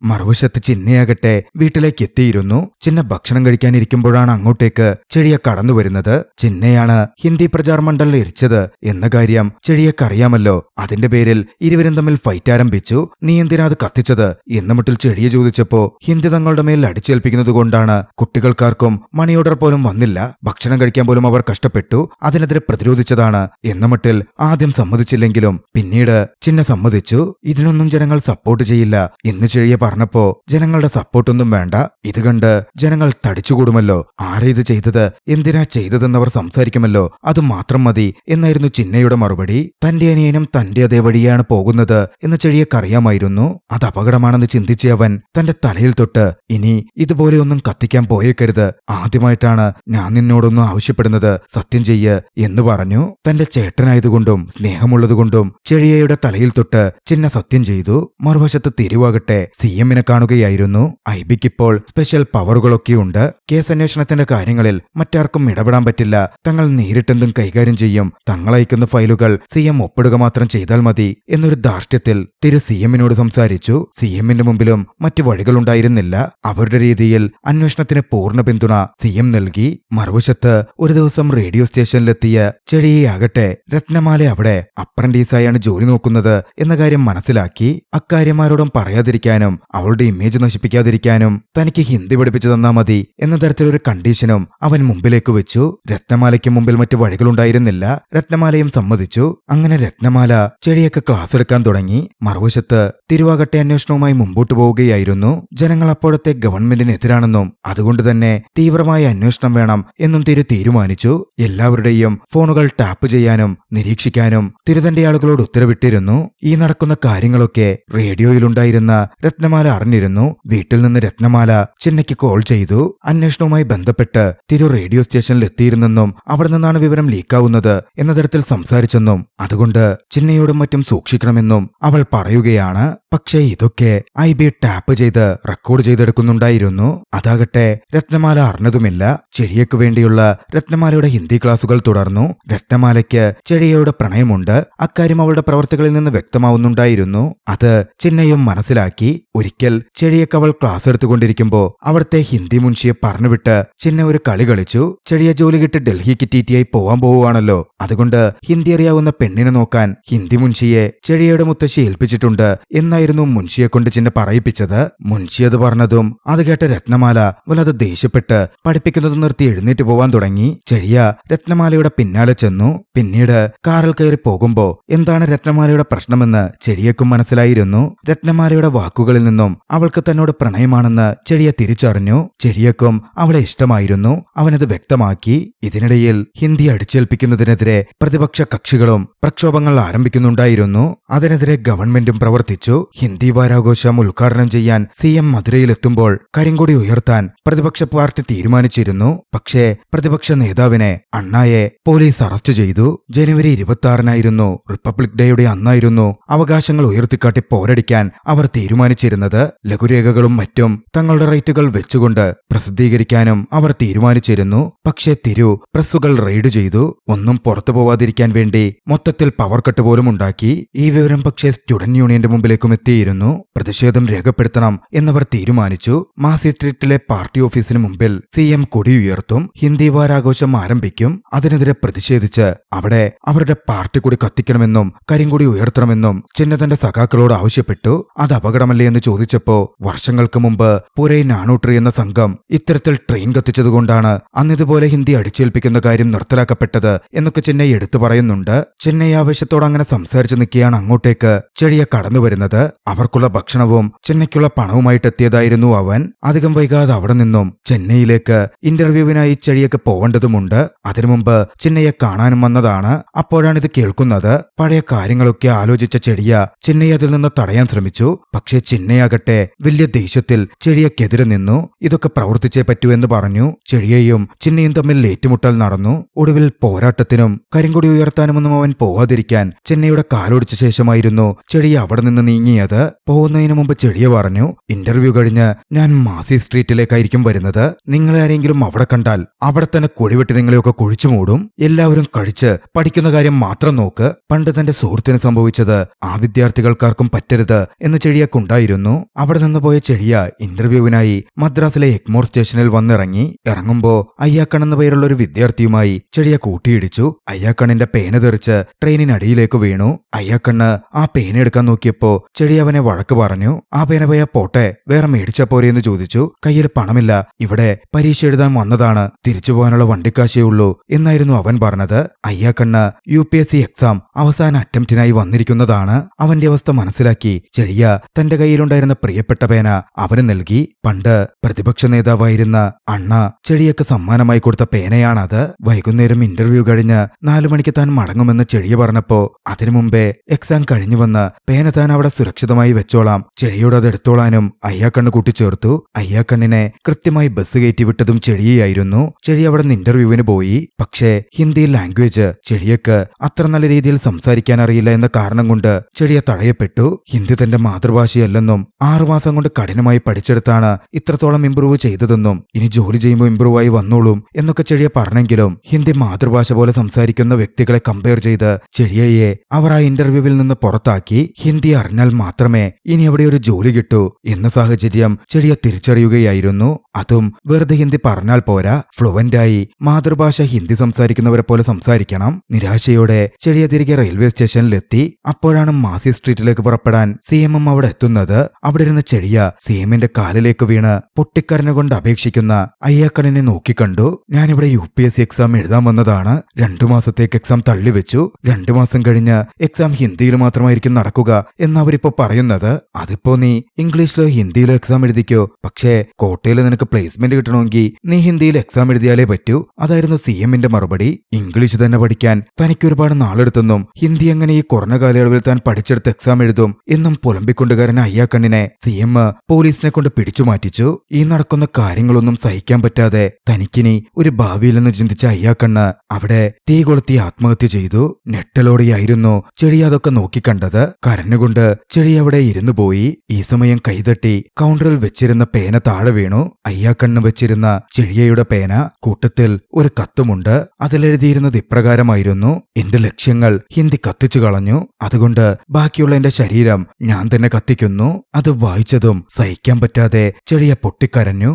[SPEAKER 1] മറുവശത്ത് ചിന്നയാകട്ടെ വീട്ടിലേക്ക് എത്തിയിരുന്നു. ചിന്ന ഭക്ഷണം കഴിക്കാനിരിക്കുമ്പോഴാണ് അങ്ങോട്ടേക്ക് ചെഴിയ കടന്നു വരുന്നത്. ചിന്നയാണ് ഹിന്ദി പ്രചാർ മണ്ഡലം എരിച്ചത് എന്ന കാര്യം ചെഴിയക്കറിയാമല്ലോ. അതിന്റെ പേരിൽ ഇരുവരും തമ്മിൽ ഫൈറ്റ് ആരംഭിച്ചു. നീ എന്തിനാ അത് കത്തിച്ചത് എന്ന മട്ടിൽ ചെഴിയ ചോദിച്ചപ്പോ ഹിന്ദി തങ്ങളുടെ മേൽ അടിച്ചേൽപ്പിക്കുന്നത് കൊണ്ടാണ് കുട്ടികൾക്കാർക്കും മണി ഓർഡർ പോലും വന്നില്ല, ഭക്ഷണം കഴിക്കാൻ പോലും അവർ കഷ്ടപ്പെട്ടു, അതിനെതിരെ പ്രതിരോധിച്ചതാണ് എന്ന മട്ടിൽ ആദ്യം സമ്മതിച്ചില്ലെങ്കിലും പിന്നീട് ചിന്ന സമ്മതിച്ചു. ഇതിനൊന്നും ജനങ്ങൾ സപ്പോർട്ട് ചെയ്യില്ല എന്ന് ചെഴിയ പറഞ്ഞപ്പോ ജനങ്ങളുടെ സപ്പോർട്ടൊന്നും വേണ്ട, ഇത് കണ്ട് ജനങ്ങൾ തടിച്ചുകൂടുമല്ലോ, ആരാ ഇത് ചെയ്തത്, എന്തിനാ ചെയ്തതെന്നവർ സംസാരിക്കുമല്ലോ, അത് മാത്രം മതി എന്നായിരുന്നു ചിന്നയുടെ മറുപടി. തന്റെ അനിയനും തന്റെ അതേ വഴിയാണ് പോകുന്നത് എന്ന് ചെഴിയക്കറിയാമായിരുന്നു. അത് അപകടമാണെന്ന് ചിന്തിച്ച അവൻ തന്റെ തലയിൽ തൊട്ട് ഇനി ഇതുപോലെയൊന്നും കത്തിക്കാൻ പോയേക്കരുത്, ആദ്യമായിട്ടാണ് ഞാൻ നിന്നോടൊന്നും ആവശ്യപ്പെടുന്നത്, സത്യം ചെയ്യ് എന്ന് പറഞ്ഞു. തന്റെ ചേട്ടനായതുകൊണ്ടും സ്നേഹമുള്ളതുകൊണ്ടും ചെഴിയയുടെ തലയിൽ തൊട്ട് ചിന്ന സത്യം ചെയ്തു. മറുവശത്ത് തിരുവാകട്ടെ സിഎമ്മിനെ കാണുകയായിരുന്നു. ഐബിക്കിപ്പോൾ സ്പെഷ്യൽ പവറുകളൊക്കെയുണ്ട്. കേസന്വേഷണത്തിന്റെ കാര്യങ്ങളിൽ മറ്റാർക്കും ഇടപെടാൻ പറ്റില്ല, തങ്ങൾ നേരിട്ടെന്തും കൈകാര്യം ചെയ്യും, തങ്ങളയക്കുന്ന ഫയലുകൾ സിഎം ഒപ്പിടുക മാത്രം ചെയ്താൽ മതി എന്നൊരു ധാർഷ്ട്യത്തിൽ തിരു സിഎമ്മിനോട് സംസാരിച്ചു. സിഎമ്മിന്റെ മുമ്പിലും മറ്റു വഴികളുണ്ടായിരുന്നില്ല. അവരുടെ രീതിയിൽ അന്വേഷണത്തിന് പൂർണ്ണ പിന്തുണ സിഎം നൽകി. മറുവശത്ത് ഒരു ദിവസം റേഡിയോ സ്റ്റേഷനിലെത്തിയ ചെഴിയയാകട്ടെ രത്നമാല അവിടെ അപ്രന്റീസായാണ് ജോലി നോക്കുന്നത് എന്ന കാര്യം മനസ്സിലാക്കി. അക്കാര്യം ആരോടും പറയാതിരിക്കാനും അവളുടെ ഇമേജ് നശിപ്പിക്കാതിരിക്കാനും തനിക്ക് ഹിന്ദി പഠിപ്പിച്ചു തന്നാ മതി എന്ന തരത്തിലൊരു കണ്ടീഷനും അവൻ മുമ്പിലേക്ക് വെച്ചു. രത്നമാലയ്ക്ക് മുമ്പിൽ മറ്റു വഴികളുണ്ടായിരുന്നില്ല. രത്നമാലയും സമ്മതിച്ചു. അങ്ങനെ രത്നമാല ചെടിയൊക്കെ ക്ലാസ് എടുക്കാൻ തുടങ്ങി. മറുവശത്ത് തിരുവാകട്ടെ അന്വേഷണവുമായി മുമ്പോട്ടു പോവുകയായിരുന്നു. ജനങ്ങൾ അപ്പോഴത്തെ ഗവൺമെന്റിനെതിരാണെന്നും അതുകൊണ്ട് തന്നെ തീവ്രമായ അന്വേഷണം വേണം എന്നും തിരു തീരുമാനിച്ചു. എല്ലാവരുടെയും ഫോണുകൾ ടാപ്പ് ചെയ്യാനും നിരീക്ഷിക്കാനും തിരു തന്റെ ആളുകളോട് ഉത്തരവിട്ടിരുന്നു. ഈ നടക്കുന്ന കാര്യങ്ങളൊക്കെ റേഡിയോയിലുണ്ടായിരുന്ന രത്നമാല അറിഞ്ഞിരുന്നു. വീട്ടിൽ നിന്ന് രത്നമാല ചിന്നയ്ക്ക് കോൾ ചെയ്തു. അന്വേഷണവുമായി ബന്ധപ്പെട്ട് തിരു റേഡിയോ സ്റ്റേഷനിൽ എത്തിയിരുന്നെന്നും അവിടെ നിന്നാണ് വിവരം ലീക്കാവുന്നത് എന്ന തരത്തിൽ സംസാരിച്ചെന്നും അതുകൊണ്ട് ചിന്നയോടും മറ്റും സൂക്ഷിക്കണമെന്നും അവൾ പറയുകയാണ്. പക്ഷേ ഇതൊക്കെ ഐബി ടാപ്പ് ചെയ്ത് റെക്കോർഡ് ചെയ്തെടുക്കുന്നുണ്ടായിരുന്നു. അതാകട്ടെ രത്നമാല അറിഞ്ഞതുമില്ല. ചെഴിയയ്ക്ക് വേണ്ടിയുള്ള രത്നമാലയുടെ ഹിന്ദി ക്ലാസുകൾ തുടർന്നു. രത്നമാലയ്ക്ക് ചെഴിയയുടെ പ്രണയമുണ്ട്. അക്കാര്യം അവളുടെ പ്രവർത്തികളിൽ നിന്ന് വ്യക്തമാവുന്നുണ്ടായിരുന്നു. അത് ചിന്നയും മനസ്സിലാക്കി. ഒരിക്കൽ ചെഴിയക്ക് അവൾ ക്ലാസ് എടുത്തുകൊണ്ടിരിക്കുമ്പോ അവിടുത്തെ ഹിന്ദി മുൻഷിയെ പറഞ്ഞുവിട്ട് ചിന്ന ഒരു കളി കളിച്ചു. ചെഴിയ ജോലി കിട്ടി ഡൽഹിക്ക് ടിടിയായി പോവാൻ പോവുകയാണല്ലോ, അതുകൊണ്ട് ഹിന്ദി അറിയാവുന്ന പെണ്ണിനെ നോക്കാൻ ഹിന്ദി മുൻഷിയെ ചെഴിയയുടെ മുത്തശ്ശി ഏൽപ്പിച്ചിട്ടുണ്ട് എന്നായിരുന്നു മുൻഷിയെ കൊണ്ട് ചിന്ന പറയിപ്പിച്ചത്. മുൻഷി അത് പറഞ്ഞതും അത് കേട്ട രത്നമാല വല്ലാതെ ദേഷ്യപ്പെട്ട് പഠിപ്പിക്കുന്നത് നിർത്തി എഴുന്നേറ്റ് പോവാൻ തുടങ്ങി. ചെഴിയ രത്നമാലയുടെ പിന്നാലെ ചെന്നു. പിന്നീട് കാറിൽ കയറി പോകുമ്പോ എന്താണ് രത്നമാലയുടെ പ്രശ്നമെന്ന് ചെഴിയക്കും മനസ്സിലായിരുന്നു. രത്നമാലയുടെ വാക്കുകളിൽ നിന്നും അവൾക്ക് തന്നോട് പ്രണയമാണെന്ന് ചെഴിയ തിരിച്ചറിഞ്ഞു. ചെഴിയക്കും അവളെ ഇഷ്ടമായിരുന്നു. അവനത് വ്യക്തമാക്കി. ഇതിനിടയിൽ ഹിന്ദി അടിച്ചേൽപ്പിക്കുന്നതിനെതിരെ പ്രതിപക്ഷ കക്ഷികളും പ്രക്ഷോഭങ്ങൾ ആരംഭിക്കുന്നുണ്ടായിരുന്നു. അതിനെതിരെ ഗവൺമെന്റും പ്രവർത്തിച്ചു. ഹിന്ദി വാരാഘോഷം ഉദ്ഘാടനം ചെയ്യാൻ സിഎം മധുരയിലെത്തുമ്പോൾ കരിങ്കൊടി ഉയർത്താൻ പ്രതിപക്ഷ പാർട്ടി തീരുമാനിച്ചിരുന്നു. പക്ഷേ പ്രതിപക്ഷ നേതാവിനെ അണ്ണായെ പോലീസ് അറസ്റ്റ് ചെയ്തു. ജനുവരി 26-നായിരുന്നു റിപ്പബ്ലിക് ഡേയുടെ അന്നായിരുന്നു അവകാശങ്ങൾ ഉയർത്തിക്കാട്ടി പോരടിക്കാൻ അവർ തീരുമാനിച്ചിരുന്നത്. ലഘുരേഖകളും മറ്റും തങ്ങളുടെ റൈറ്റുകൾ വെച്ചുകൊണ്ട് പ്രസിദ്ധീകരിക്കാനും അവർ തീരുമാനിച്ചിരുന്നു. പക്ഷേ തിരു പ്രസ്സുകൾ റെയ്ഡ് ചെയ്തു. ഒന്നും പുറത്തു പോവാതിരിക്കാൻ വേണ്ടി മൊത്തത്തിൽ പവർ കട്ട് പോലും ഉണ്ടാക്കി. ഈ വിവരം പക്ഷേ സ്റ്റുഡന്റ് യൂണിയന്റെ മുമ്പിലേക്കും എത്തിയിരുന്നു. പ്രതിഷേധം രേഖപ്പെടുത്തണം എന്നവർ തീരുമാനിച്ചു. മാസി സ്ട്രീറ്റിലെ പാർട്ടി ഓഫീസിന് മുമ്പിൽ സിഎം കൊടിയുയർത്തും. ഹിന്ദി വാരാഘോഷം ആരംഭിക്കും. അതിനെതിരെ പ്രതിഷേധിച്ച് അവിടെ അവരുടെ പാർട്ടി കൊടി കത്തിക്കണമെന്നും കരിങ്കൊടി ഉയർത്തണമെന്നും ചിന്ന തന്റെ സഖാക്കളോട് ആവശ്യപ്പെട്ടു. അത് അപകടമല്ലേ എന്ന് ചോദിച്ചപ്പോ വർഷങ്ങൾക്ക് മുമ്പ് പുരൈ നാനൂട്രി എന്ന സംഘം ഇത്തരത്തിൽ ട്രെയിൻ കത്തിച്ചതുകൊണ്ടാണ് അന്നിതുപോലെ ഹിന്ദി അടിച്ചേൽപ്പിക്കുന്ന കാര്യം നിർത്തലാക്കപ്പെട്ടത് എന്നൊക്കെ ചെന്നൈ എടുത്തു പറയുന്നുണ്ട്. ചെന്നൈ ആവേശത്തോടെ അങ്ങനെ സംസാരിച്ചു നിൽക്കുകയാണ് അങ്ങോട്ടേക്ക് ചെഴിയ കടന്നു വരുന്നത്. അവർക്കുള്ള ഭക്ഷണവും ചെന്നൈക്കുള്ള പണവുമായിട്ടെത്തിയതായിരുന്നു അവൻ. അധികം വൈകാതെ അവിടെ നിന്നും ചെന്നൈയിലേക്ക് ഇന്റർവ്യൂവിനായി ചെഴിയൊക്കെ പോവേണ്ടതുമുണ്ട്. അതിനു മുമ്പ് ചെന്നൈയെ കാണാനും വന്നതാണ്. അപ്പോഴാണ് ഇത് കേൾക്കുന്നത്. പഴയ കാര്യങ്ങളൊക്കെ ആലോചിച്ച ചെടിയ ചെന്നൈ അതിൽ നിന്ന് തടയാൻ ശ്രമിച്ചു. പക്ഷേ ചെന്നൈയാകട്ടെ വലിയ ദേഷ്യത്തിൽ ചെഴിയക്കെതിരെ നിന്നു. ഇതൊക്കെ പ്രവർത്തിച്ചേ പറ്റൂ എന്ന് പറഞ്ഞു. ചെഴിയയും ചിന്നയും തമ്മിൽ ഏറ്റുമുട്ടൽ നടന്നു. ഒടുവിൽ പോരാട്ടത്തിനും കരിങ്കൊടി ഉയർത്താനുമൊന്നും അവൻ പോവാതിരിക്കാൻ ചെന്നൈയുടെ കാലൊടിച്ച ശേഷമായിരുന്നു ചെഴിയ അവിടെ നിന്ന് നീങ്ങി ഇറങ്ങിയത്. പോകുന്നതിന് മുമ്പ് ചെടിയ പറഞ്ഞു, ഇന്റർവ്യൂ കഴിഞ്ഞ് ഞാൻ മാസി സ്ട്രീറ്റിലേക്കായിരിക്കും വരുന്നത്. നിങ്ങളെ ആരെങ്കിലും അവിടെ കണ്ടാൽ അവിടെ തന്നെ കുഴിവെട്ടി നിങ്ങളെയൊക്കെ കുഴിച്ചു മൂടും. എല്ലാവരും കഴിച്ച് പഠിക്കുന്ന കാര്യം മാത്രം നോക്ക്. പണ്ട് തന്റെ സുഹൃത്തിന് സംഭവിച്ചത് ആ വിദ്യാർത്ഥികൾക്കാർക്കും പറ്റരുത് എന്ന് ചെടിയക്കുണ്ടായിരുന്നു. അവിടെ നിന്ന് പോയ ചെടിയ ഇന്റർവ്യൂവിനായി മദ്രാസിലെ എഗ്മോർ സ്റ്റേഷനിൽ വന്നിറങ്ങി. ഇറങ്ങുമ്പോ അയ്യാക്കൺ എന്ന പേരുള്ള ഒരു വിദ്യാർത്ഥിയുമായി ചെടിയ കൂട്ടിയിടിച്ചു. അയ്യാക്കണ്ണിന്റെ പേന തെറിച്ച് ട്രെയിനിനടിയിലേക്ക് വീണു. അയ്യാക്കണ്ണ് ആ പേന എടുക്കാൻ നോക്കിയപ്പോ ചെടി അവനെ വഴക്ക് പറഞ്ഞു. ആ പേന പോയാ പോട്ടെ, വേറെ മേടിച്ചാ പോരെയെന്ന് ചോദിച്ചു. കയ്യിൽ പണമില്ല, ഇവിടെ പരീക്ഷ എഴുതാൻ വന്നതാണ്, തിരിച്ചു പോകാനുള്ള വണ്ടിക്കാശേ ഉള്ളൂ എന്നായിരുന്നു അവൻ പറഞ്ഞത്. അയ്യാക്കണ്ണ് UPSC എക്സാം അവസാന അറ്റംപ്റ്റിനായി വന്നിരിക്കുന്നതാണ്. അവന്റെ അവസ്ഥ മനസ്സിലാക്കി ചെടിയ തന്റെ കയ്യിലുണ്ടായിരുന്ന പ്രിയപ്പെട്ട പേന അവന് നൽകി. പണ്ട് പ്രതിപക്ഷ നേതാവായിരുന്ന അണ്ണ ചെടിയക്ക് സമ്മാനമായി കൊടുത്ത പേനയാണത്. വൈകുന്നേരം ഇന്റർവ്യൂ കഴിഞ്ഞ് 4 മണിക്ക് താൻ മടങ്ങുമെന്ന് ചെടിയ പറഞ്ഞപ്പോ അതിനു മുമ്പേ എക്സാം കഴിഞ്ഞു വന്ന് പേന താൻ അവിടെ സുരക്ഷിതമായി വെച്ചോളാം, ചെടിയോട് അത് എടുത്തോളാനും അയ്യാക്കണ്ണ് കൂട്ടിച്ചേർത്തു. അയ്യാക്കണ്ണിനെ കൃത്യമായി ബസ് കയറ്റി വിട്ടതും ചെടിയായിരുന്നു. ചെടി അവിടെ നിന്ന് ഇന്റർവ്യൂവിന് പോയി. പക്ഷേ ഹിന്ദി ലാംഗ്വേജ് ചെടിയക്ക് അത്ര നല്ല രീതിയിൽ സംസാരിക്കാൻ അറിയില്ല എന്ന കാരണം കൊണ്ട് ചെടിയ തടയപ്പെട്ടു. ഹിന്ദി തന്റെ മാതൃഭാഷയല്ലെന്നും 6 മാസം കൊണ്ട് കഠിനമായി പഠിച്ചെടുത്താണ് ഇത്രത്തോളം ഇംപ്രൂവ് ചെയ്തതെന്നും ഇനി ജോലി ചെയ്യുമ്പോൾ ഇംപ്രൂവ് ആയി വന്നോളും എന്നൊക്കെ ചെടിയ പറഞ്ഞെങ്കിലും ഹിന്ദി മാതൃഭാഷ പോലെ സംസാരിക്കുന്ന വ്യക്തികളെ കമ്പയർ ചെയ്ത് ചെടിയയെ അവർ ആ ഇന്റർവ്യൂവിൽ നിന്ന് പുറത്താക്കി. ഹിന്ദി അറിഞ്ഞാൽ മാത്രമേ ഇനി അവിടെ ഒരു ജോലി കിട്ടൂ എന്ന സാഹചര്യം ചെടിയ തിരിച്ചറിയുകയായിരുന്നു. അതും വെറുതെ ഹിന്ദി പറഞ്ഞാൽ പോരാ, ഫ്ലുവന്റായി മാതൃഭാഷ ഹിന്ദി സംസാരിക്കുന്നവരെ പോലെ സംസാരിക്കണം. നിരാശയോടെ ചെടിയ തിരികെ റെയിൽവേ സ്റ്റേഷനിലെത്തി. അപ്പോഴാണ് മാസി സ്ട്രീറ്റിലേക്ക് പുറപ്പെടാൻ CM അവിടെ എത്തുന്നത്. അവിടെ ഇരുന്ന ചെടിയ CMന്റെ കാലിലേക്ക് വീണ് പൊട്ടിക്കരഞ്ഞുകൊണ്ട് അപേക്ഷിക്കുന്ന അയ്യാക്കണ്ണിനെ നോക്കിക്കണ്ടു. ഞാനിവിടെ UPSC എക്സാം എഴുതാൻ വന്നതാണ്. 2 മാസത്തേക്ക് എക്സാം തള്ളിവെച്ചു. 2 മാസം കഴിഞ്ഞ് എക്സാം ഹിന്ദിയിൽ മാത്രമായിരിക്കും നടക്കുക എന്നവരിപ്പോ പറയുന്നത്. അതിപ്പോ നീ ഇംഗ്ലീഷിലോ ഹിന്ദിയിലോ എക്സാം എഴുതിക്കോ, പക്ഷേ കോട്ടയിൽ നിനക്ക് പ്ലേസ്മെന്റ് കിട്ടണമെങ്കിൽ നീ ഹിന്ദിയിൽ എക്സാം എഴുതിയാലേ പറ്റൂ. അതായിരുന്നു CMന്റെ മറുപടി. ഇംഗ്ലീഷ് തന്നെ പഠിക്കാൻ തനിക്ക് ഒരുപാട് നാളെടുത്തെന്നും ഹിന്ദി എങ്ങനെ ഈ കുറഞ്ഞ കാലയളവിൽ താൻ പഠിച്ചെടുത്ത് എക്സാം എഴുതും എന്നും പുലമ്പിക്കൊണ്ടുകാരൻ അയ്യാക്കണ്ണിനെ CM പോലീസിനെ കൊണ്ട് പിടിച്ചു മാറ്റിച്ചു. ഈ നടക്കുന്ന കാര്യങ്ങളൊന്നും സഹിക്കാൻ പറ്റാതെ തനിക്കിനി ഒരു ഭാവിയില്ലെന്ന് ചിന്തിച്ച അയ്യാക്കണ്ണ് അവിടെ തീ കൊളുത്തി ആത്മഹത്യ ചെയ്തു. ഞെട്ടലോടെയായിരുന്നു ചെടി അതൊക്കെ നോക്കിക്കണ്ടത്. കരഞ്ഞുകൊണ്ട് ചെടി അവിടെ ഇരുന്നു പോയി. ഈ സമയം കൈതട്ടി കൗണ്ടറിൽ വെച്ചിരുന്ന പേന താഴെ വീണു. അയ്യാക്കണ്ണ് വെച്ചിരുന്ന ചെടിയയുടെ പേന കൂട്ടത്തിൽ ഒരു കത്തുമുണ്ട്. അതിലെഴുതിയിരുന്നത് ഇപ്രകാരമായിരുന്നു: എന്റെ ലക്ഷ്യങ്ങൾ ഹിന്ദി കത്തിച്ചു കളഞ്ഞു, അതുകൊണ്ട് ബാക്കിയുള്ള എന്റെ ശരീരം ഞാൻ തന്നെ കത്തിക്കുന്നു. അത് വായിച്ചതും സഹിക്കാൻ പറ്റാതെ ചെടിയ പൊട്ടിക്കരഞ്ഞു.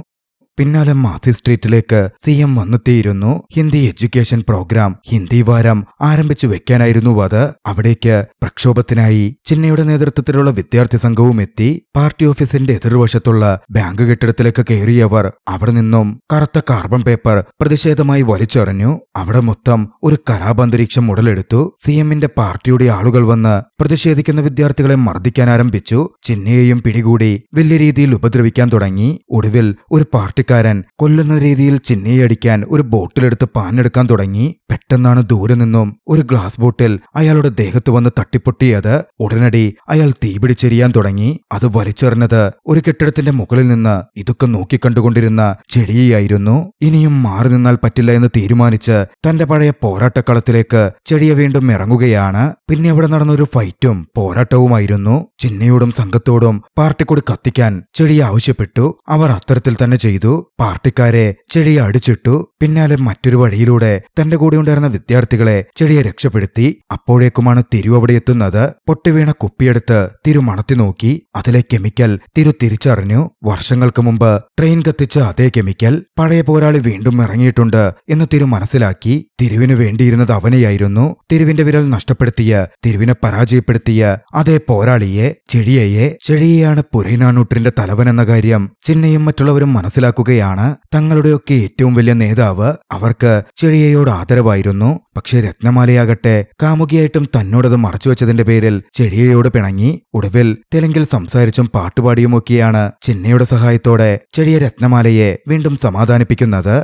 [SPEAKER 1] പിന്നാലെ മാസി സ്ട്രീറ്റിലേക്ക് CM വന്നെത്തിയിരുന്നു. ഹിന്ദി എഡ്യൂക്കേഷൻ പ്രോഗ്രാം ഹിന്ദി വാരം ആരംഭിച്ചു വെക്കാനായിരുന്നു അത്. അവിടേക്ക് പ്രക്ഷോഭത്തിനായി ചിന്നയുടെ നേതൃത്വത്തിലുള്ള വിദ്യാർത്ഥി സംഘവും എത്തി. പാർട്ടി ഓഫീസിന്റെ എതിർവശത്തുള്ള ബാങ്ക് കെട്ടിടത്തിലേക്ക് കയറിയവർ അവിടെ നിന്നും കറുത്ത കാർബൺ പേപ്പർ പ്രതിഷേധമായി വലിച്ചെറിഞ്ഞു. അവിടെ മൊത്തം ഒരു കലാപാന്തരീക്ഷം ഉടലെടുത്തു. CMന്റെ പാർട്ടിയുടെ ആളുകൾ വന്ന് പ്രതിഷേധിക്കുന്ന വിദ്യാർത്ഥികളെ മർദ്ദിക്കാൻ ആരംഭിച്ചു. ചിന്നയെയും പിടികൂടി വലിയ രീതിയിൽ ഉപദ്രവിക്കാൻ തുടങ്ങി. ഒടുവിൽ ഒരു പാർട്ടി കൊല്ലുന്ന രീതിയിൽ ചിന്നയെ അടിക്കാൻ ഒരു ബോട്ടിലെടുത്ത് പാഞ്ഞെടുക്കാൻ തുടങ്ങി. പെട്ടെന്നാണ് ദൂരെ നിന്നും ഒരു ഗ്ലാസ് ബോട്ടിൽ അയാളുടെ ദേഹത്ത് വന്ന് തട്ടിപ്പൊട്ടിയത്. ഉടനടി അയാൾ തീപിടിച്ചെരിയാൻ തുടങ്ങി. അത് വലിച്ചെറിഞ്ഞത് ഒരു കെട്ടിടത്തിന്റെ മുകളിൽ നിന്ന് ഇതൊക്കെ നോക്കിക്കണ്ടുകൊണ്ടിരുന്ന ചെടിയായിരുന്നു. ഇനിയും മാറി നിന്നാൽ പറ്റില്ല എന്ന് തീരുമാനിച്ച് തന്റെ പഴയ പോരാട്ടക്കളത്തിലേക്ക് ചെടിയെ വീണ്ടും ഇറങ്ങുകയാണ്. പിന്നെ അവിടെ നടന്നൊരു ഫൈറ്റും പോരാട്ടവുമായിരുന്നു. ചിന്നയോടും സംഘത്തോടും പാർട്ടിക്കൊടി കത്തിക്കാൻ ചെടിയെ ആവശ്യപ്പെട്ടു. അവർ അത്തരത്തിൽ തന്നെ ചെയ്തു. പാർട്ടിക്കാരെ ചെടിയെ അടിച്ചിട്ടു. പിന്നാലെ മറ്റൊരു വഴിയിലൂടെ തന്റെ കൂടെ ഉണ്ടായിരുന്ന വിദ്യാർത്ഥികളെ ചെടിയെ രക്ഷപ്പെടുത്തി. അപ്പോഴേക്കുമാണ് തിരു അവിടെ എത്തുന്നത്. പൊട്ടിവീണ കുപ്പിയെടുത്ത് തിരു മണത്തി നോക്കി. അതിലെ കെമിക്കൽ തിരു തിരിച്ചറിഞ്ഞു. വർഷങ്ങൾക്ക് മുമ്പ് ട്രെയിൻ കത്തിച്ച അതേ കെമിക്കൽ. പഴയ പോരാളി വീണ്ടും ഇറങ്ങിയിട്ടുണ്ട് എന്ന് തിരു മനസ്സിലാക്കി. തിരുവിന് വേണ്ടിയിരുന്നത് അവനെയായിരുന്നു. തിരുവിന്റെ വിരൽ നഷ്ടപ്പെടുത്തിയ, തിരുവിനെ പരാജയപ്പെടുത്തിയ അതേ പോരാളിയെ, ചെടിയെയാണ് പുരൈനാനൂട്ടിന്റെ തലവൻ എന്ന കാര്യം ചിന്നയും മറ്റുള്ളവരും മനസ്സിലാക്കുകയാണ്. തങ്ങളുടെയൊക്കെ ഏറ്റവും വലിയ നേതാവ് അവർക്ക് ചെടിയയോട് ആദരവായിരുന്നു. പക്ഷെ രത്നമാലയാകട്ടെ കാമുകിയായിട്ടും തന്നോടത് മറച്ചുവെച്ചതിന്റെ പേരിൽ ചെടിയയോട് പിണങ്ങി. ഒടുവിൽ തെലുങ്കിൽ സംസാരിച്ചും പാട്ടുപാടിയുമൊക്കെയാണ് ചിന്നയുടെ സഹായത്തോടെ ചെടിയ രത്നമാലയെ വീണ്ടും സമാധാനിപ്പിക്കുന്നത്.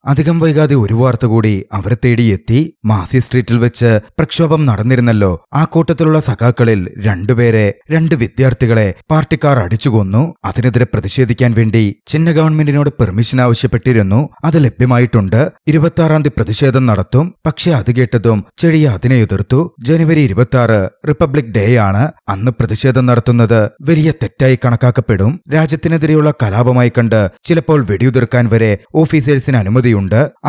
[SPEAKER 1] അധികം വൈകാതെ ഒരു വാർത്ത കൂടി അവരെ തേടിയെത്തി. മാസി സ്ട്രീറ്റിൽ വെച്ച് പ്രക്ഷോഭം നടന്നിരുന്നല്ലോ. ആ കൂട്ടത്തിലുള്ള സഖാക്കളിൽ രണ്ടുപേരെ, 2 വിദ്യാർത്ഥികളെ പാർട്ടിക്കാർ അടിച്ചുകൊന്നു. അതിനെതിരെ പ്രതിഷേധിക്കാൻ വേണ്ടി ചിന്ന ഗവൺമെന്റിനോട് പെർമിഷൻ ആവശ്യപ്പെട്ടിരുന്നു. അത് ലഭ്യമായിട്ടുണ്ട്. 26-ാം തീയതി പ്രതിഷേധം നടത്തും. പക്ഷെ അത് കേട്ടതും ചെഴിയ അതിനെ എതിർത്തു. ജനുവരി 26 റിപ്പബ്ലിക് ഡേ ആണ്. അന്ന് പ്രതിഷേധം നടത്തുന്നത് വലിയ തെറ്റായി കണക്കാക്കപ്പെടും. രാജ്യത്തിനെതിരെയുള്ള കലാപമായി കണ്ട് ചിലപ്പോൾ വെടിയുതിർക്കാൻ വരെ ഓഫീസേഴ്സിന് അനുമതിയുണ്ട്.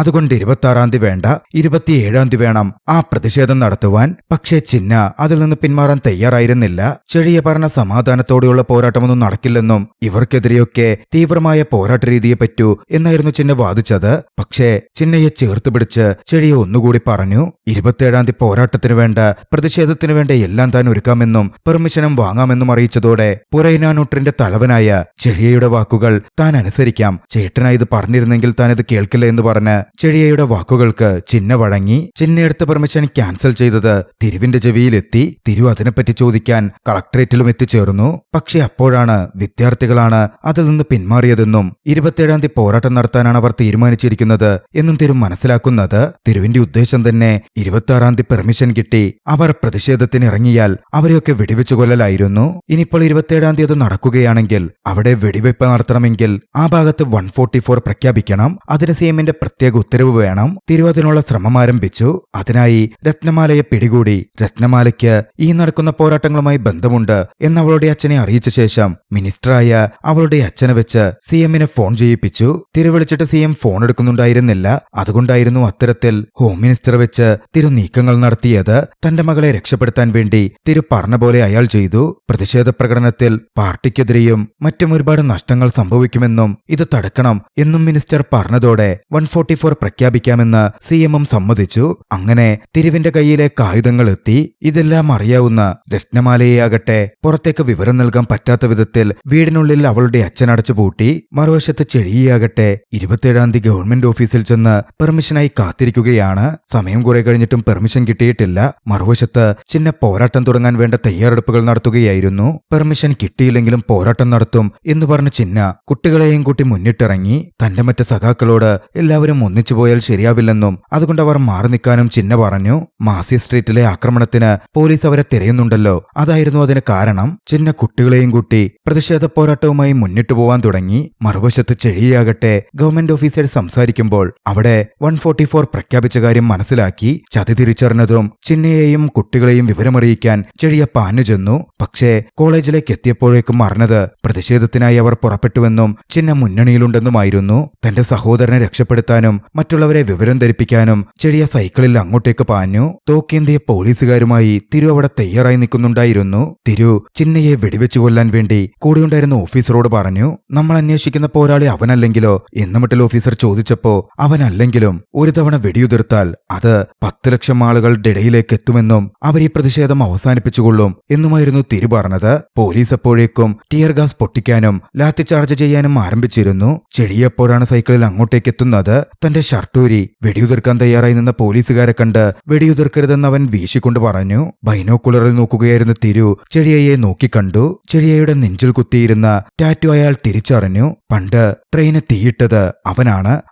[SPEAKER 1] അതുകൊണ്ട് 26-ാം തീയതി വേണ്ട, 27-ാം തീയതി വേണം ആ പ്രതിഷേധം നടത്തുവാൻ. പക്ഷേ ചിന്ന അതിൽ നിന്ന് പിന്മാറാൻ തയ്യാറായിരുന്നില്ല. ചെഴിയ പറഞ്ഞ സമാധാനത്തോടെയുള്ള പോരാട്ടമൊന്നും നടക്കില്ലെന്നും ഇവർക്കെതിരെയൊക്കെ തീവ്രമായ പോരാട്ട രീതിയെ പറ്റൂ എന്നായിരുന്നു ചിന്ന വാദിച്ചത്. പക്ഷേ ചിന്നയെ ചേർത്ത് പിടിച്ച് ചെഴിയ ഒന്നുകൂടി പറഞ്ഞു, 27-ാം തീയതി പോരാട്ടത്തിന് വേണ്ട, പ്രതിഷേധത്തിന് വേണ്ട എല്ലാം താൻ ഒരുക്കാമെന്നും പെർമിഷനും വാങ്ങാമെന്നും അറിയിച്ചതോടെ പുരൈനാനൂട്ടിന്റെ തലവനായ ചെഴിയയുടെ വാക്കുകൾ താൻ അനുസരിക്കാം, ചേട്ടനായി ഇത് പറഞ്ഞിരുന്നെങ്കിൽ താൻ ഇത് കേൾക്കില്ല എന്ന് പറഞ്ഞ് ചെഴിയയുടെ വാക്കുകൾക്ക് ചിന്ന വഴങ്ങി. ചിന്നയെടുത്ത പെർമിഷൻ ക്യാൻസൽ ചെയ്തത് തിരുവിന്റെ ചെവിയിലെത്തി. തിരു അതിനെപ്പറ്റി ചോദിക്കാൻ കളക്ടറേറ്റിലും എത്തിച്ചേർന്നു. പക്ഷെ അപ്പോഴാണ് വിദ്യാർത്ഥികളാണ് അതിൽ നിന്ന് പിന്മാറിയതെന്നും 27-ാം തീയതി പോരാട്ടം നടത്താനാണ് അവർ തീരുമാനിച്ചിരിക്കുന്നത് എന്നും തിരു മനസ്സിലാക്കുന്നത്. തിരുവിന്റെ ഉദ്ദേശം തന്നെ 26-ാം തീയതി പെർമിഷൻ കിട്ടി അവർ പ്രതിഷേധത്തിന് ഇറങ്ങിയാൽ അവരെയൊക്കെ വെടിവെച്ചു കൊല്ലലായിരുന്നു. ഇനിയിപ്പോൾ 27-ാം തീയതി നടക്കുകയാണെങ്കിൽ അവിടെ വെടിവെപ്പ് നടത്തണമെങ്കിൽ ആ ഭാഗത്ത് 144 പ്രഖ്യാപിക്കണം. അതിന് സിഎമ്മിന്റെ പ്രത്യേക ഉത്തരവ് വേണം. തിരു അതിനുള്ള ശ്രമം ആരംഭിച്ചു. അതിനായി രത്നമാലയെ പിടികൂടി. രത്നമാലയ്ക്ക് ഈ നടക്കുന്ന പോരാട്ടങ്ങളുമായി ബന്ധമുണ്ട് എന്നവളുടെ അച്ഛനെ അറിയിച്ച ശേഷം മിനിസ്റ്ററായ അവളുടെ അച്ഛനെ വെച്ച് സിഎമ്മിനെ ഫോൺ ചെയ്യിപ്പിച്ചു. തിരു വിളിച്ചിട്ട് സിഎം ഫോൺ എടുക്കുന്നുണ്ടായിരുന്നില്ല. അതുകൊണ്ടായിരുന്നു അത്തരത്തിൽ ഹോം മിനിസ്റ്റർ വെച്ച് തിരു നീക്കങ്ങൾ നടത്തിയത്. തന്റെ മകളെ രക്ഷപ്പെടുത്താൻ വേണ്ടി തിരു പറഞ്ഞ പോലെ അയാൾ ചെയ്തു. പ്രതിഷേധ പ്രകടനത്തിൽ പാർട്ടിക്കെതിരെയും മറ്റും ഒരുപാട് നഷ്ടങ്ങൾ സംഭവിക്കുമെന്നും ഇത് തടുക്കണം എന്നും മിനിസ്റ്റർ പറഞ്ഞതോടെ 144 പ്രഖ്യാപിക്കാമെന്ന് സിഎമ്മും സമ്മതിച്ചു. അങ്ങനെ തിരുവിന്റെ കയ്യിലേക്ക് ആയുധങ്ങൾ എത്തി. ഇതെല്ലാം അറിയാവുന്ന രത്നമാലയെയാകട്ടെ പുറത്തേക്ക് വിവരം നൽകാൻ പറ്റാത്ത വിധത്തിൽ വീടിനുള്ളിൽ അവളുടെ അച്ഛൻ അടച്ചുപൂട്ടി. മറുവശത്ത് ചെഴിയാകട്ടെ 27-ാം തീയതി ഗവൺമെന്റ് ഓഫീസിൽ ചെന്ന് പെർമിഷനായി കാത്തിരിക്കുകയാണ്. സമയം കുറെ കഴിഞ്ഞിട്ടും പെർമിഷൻ കിട്ടിയിട്ടില്ല. മറുവശത്ത് ചിന്ന പോരാട്ടം തുടങ്ങാൻ വേണ്ട തയ്യാറെടുപ്പുകൾ നടത്തുകയായിരുന്നു. പെർമിഷൻ കിട്ടിയില്ലെങ്കിലും പോരാട്ടം നടത്തും എന്ന് പറഞ്ഞ ചിന്ന കുട്ടികളെയും കൂട്ടി മുന്നിട്ടിറങ്ങി. തന്റെ മറ്റ് സഖാക്കളോട് എല്ലാവരും ഒന്നിച്ചു പോയാൽ ശരിയാവില്ലെന്നും അതുകൊണ്ട് അവർ മാറി നിൽക്കാനും ചിന്ന പറഞ്ഞു. മാസി സ്ട്രീറ്റിലെ ആക്രമണത്തിന് പോലീസ് അവരെ തിരയുന്നുണ്ടല്ലോ, അതായിരുന്നു അതിന് കാരണം. ചിന്ന കുട്ടികളെയും കൂട്ടി പ്രതിഷേധ പോരാട്ടവുമായി മുന്നിട്ടു പോവാൻ തുടങ്ങി. മറുവശത്ത് ചെഴിയാകട്ടെ ഗവൺമെന്റ് ഓഫീസേഴ്സ് സംസാരിക്കുമ്പോൾ അവിടെ 144 പ്രഖ്യാപിച്ച കാര്യം മനസ്സിലാക്കി. ചതി തിരിച്ചറിഞ്ഞതും ചിന്നയെയും കുട്ടികളെയും വിവരമറിയിക്കാൻ ചെഴിയ പാഞ്ഞു ചെന്നു. പക്ഷേ കോളേജിലേക്ക് എത്തിയപ്പോഴേക്കും അറിഞ്ഞത് പ്രതിഷേധത്തിനായി അവർ പുറപ്പെട്ടുവെന്നും ചിന്ന മുന്നണിയിലുണ്ടെന്നുമായിരുന്നു. തന്റെ സഹോദരനെ രക്ഷപ്പെടുത്താനും മറ്റുള്ളവരെ വിവരം ധരിപ്പിക്കാനും ചെഴിയ സൈക്കിളിൽ അങ്ങോട്ടേക്ക് പാഞ്ഞു. തോക്കേന്തിയ പോലീസുകാരുമായി തിരു അവിടെ തയ്യാറായി നിൽക്കുന്നുണ്ടായിരുന്നു. തിരു ചിന്നയെ വെടിവെച്ചു കൊല്ലാൻ വേണ്ടി കൂടെയുണ്ടായിരുന്ന ഓഫീസറോട് പറഞ്ഞു, നമ്മൾ അന്വേഷിക്കുന്ന പോരാളി അവനല്ലെങ്കിലോ എന്ന് മട്ടിൽ ഓഫീസർ ചോദിച്ചപ്പോ അവനല്ലെങ്കിലും ഒരു തവണ വെടിയുതിർത്താൽ അത് 10 ലക്ഷം ആളുകളുടെ ഇടയിലേക്ക് എത്തുമെന്നും അവർ ഈ പ്രതിഷേധം അവസാനിപ്പിച്ചുകൊള്ളും എന്നുമായിരുന്നു തിരു പറഞ്ഞത്. പോലീസ് അപ്പോഴേക്കും ടിയർ ഗ്യാസ് പൊട്ടിക്കാനും ലാത്തി ചാർജ് ചെയ്യാനും ആരംഭിച്ചിരുന്നു. ചെഴിയപ്പോഴാണ് സൈക്കിളിൽ അങ്ങോട്ടേക്ക് എത്തുന്നത്. തന്റെ ഷർട്ടൂരി വെടിയുതിർക്കാൻ തയ്യാറായി നിന്ന പോലീസുകാരെ കണ്ട് വെടിയുതിർക്കരുതെന്ന് അവൻ വീശിക്കൊണ്ട് പറഞ്ഞു. ബൈനോക്കുലറിൽ നോക്കുകയായിരുന്ന തിരു ചെഴിയയെ നോക്കിക്കണ്ടു. ചെഴിയയുടെ നെഞ്ചിൽ കുത്തിയിരുന്ന ടാറ്റു അയാൾ തിരിച്ചറിഞ്ഞു. പണ്ട് ട്രെയിന് തീയിട്ടത്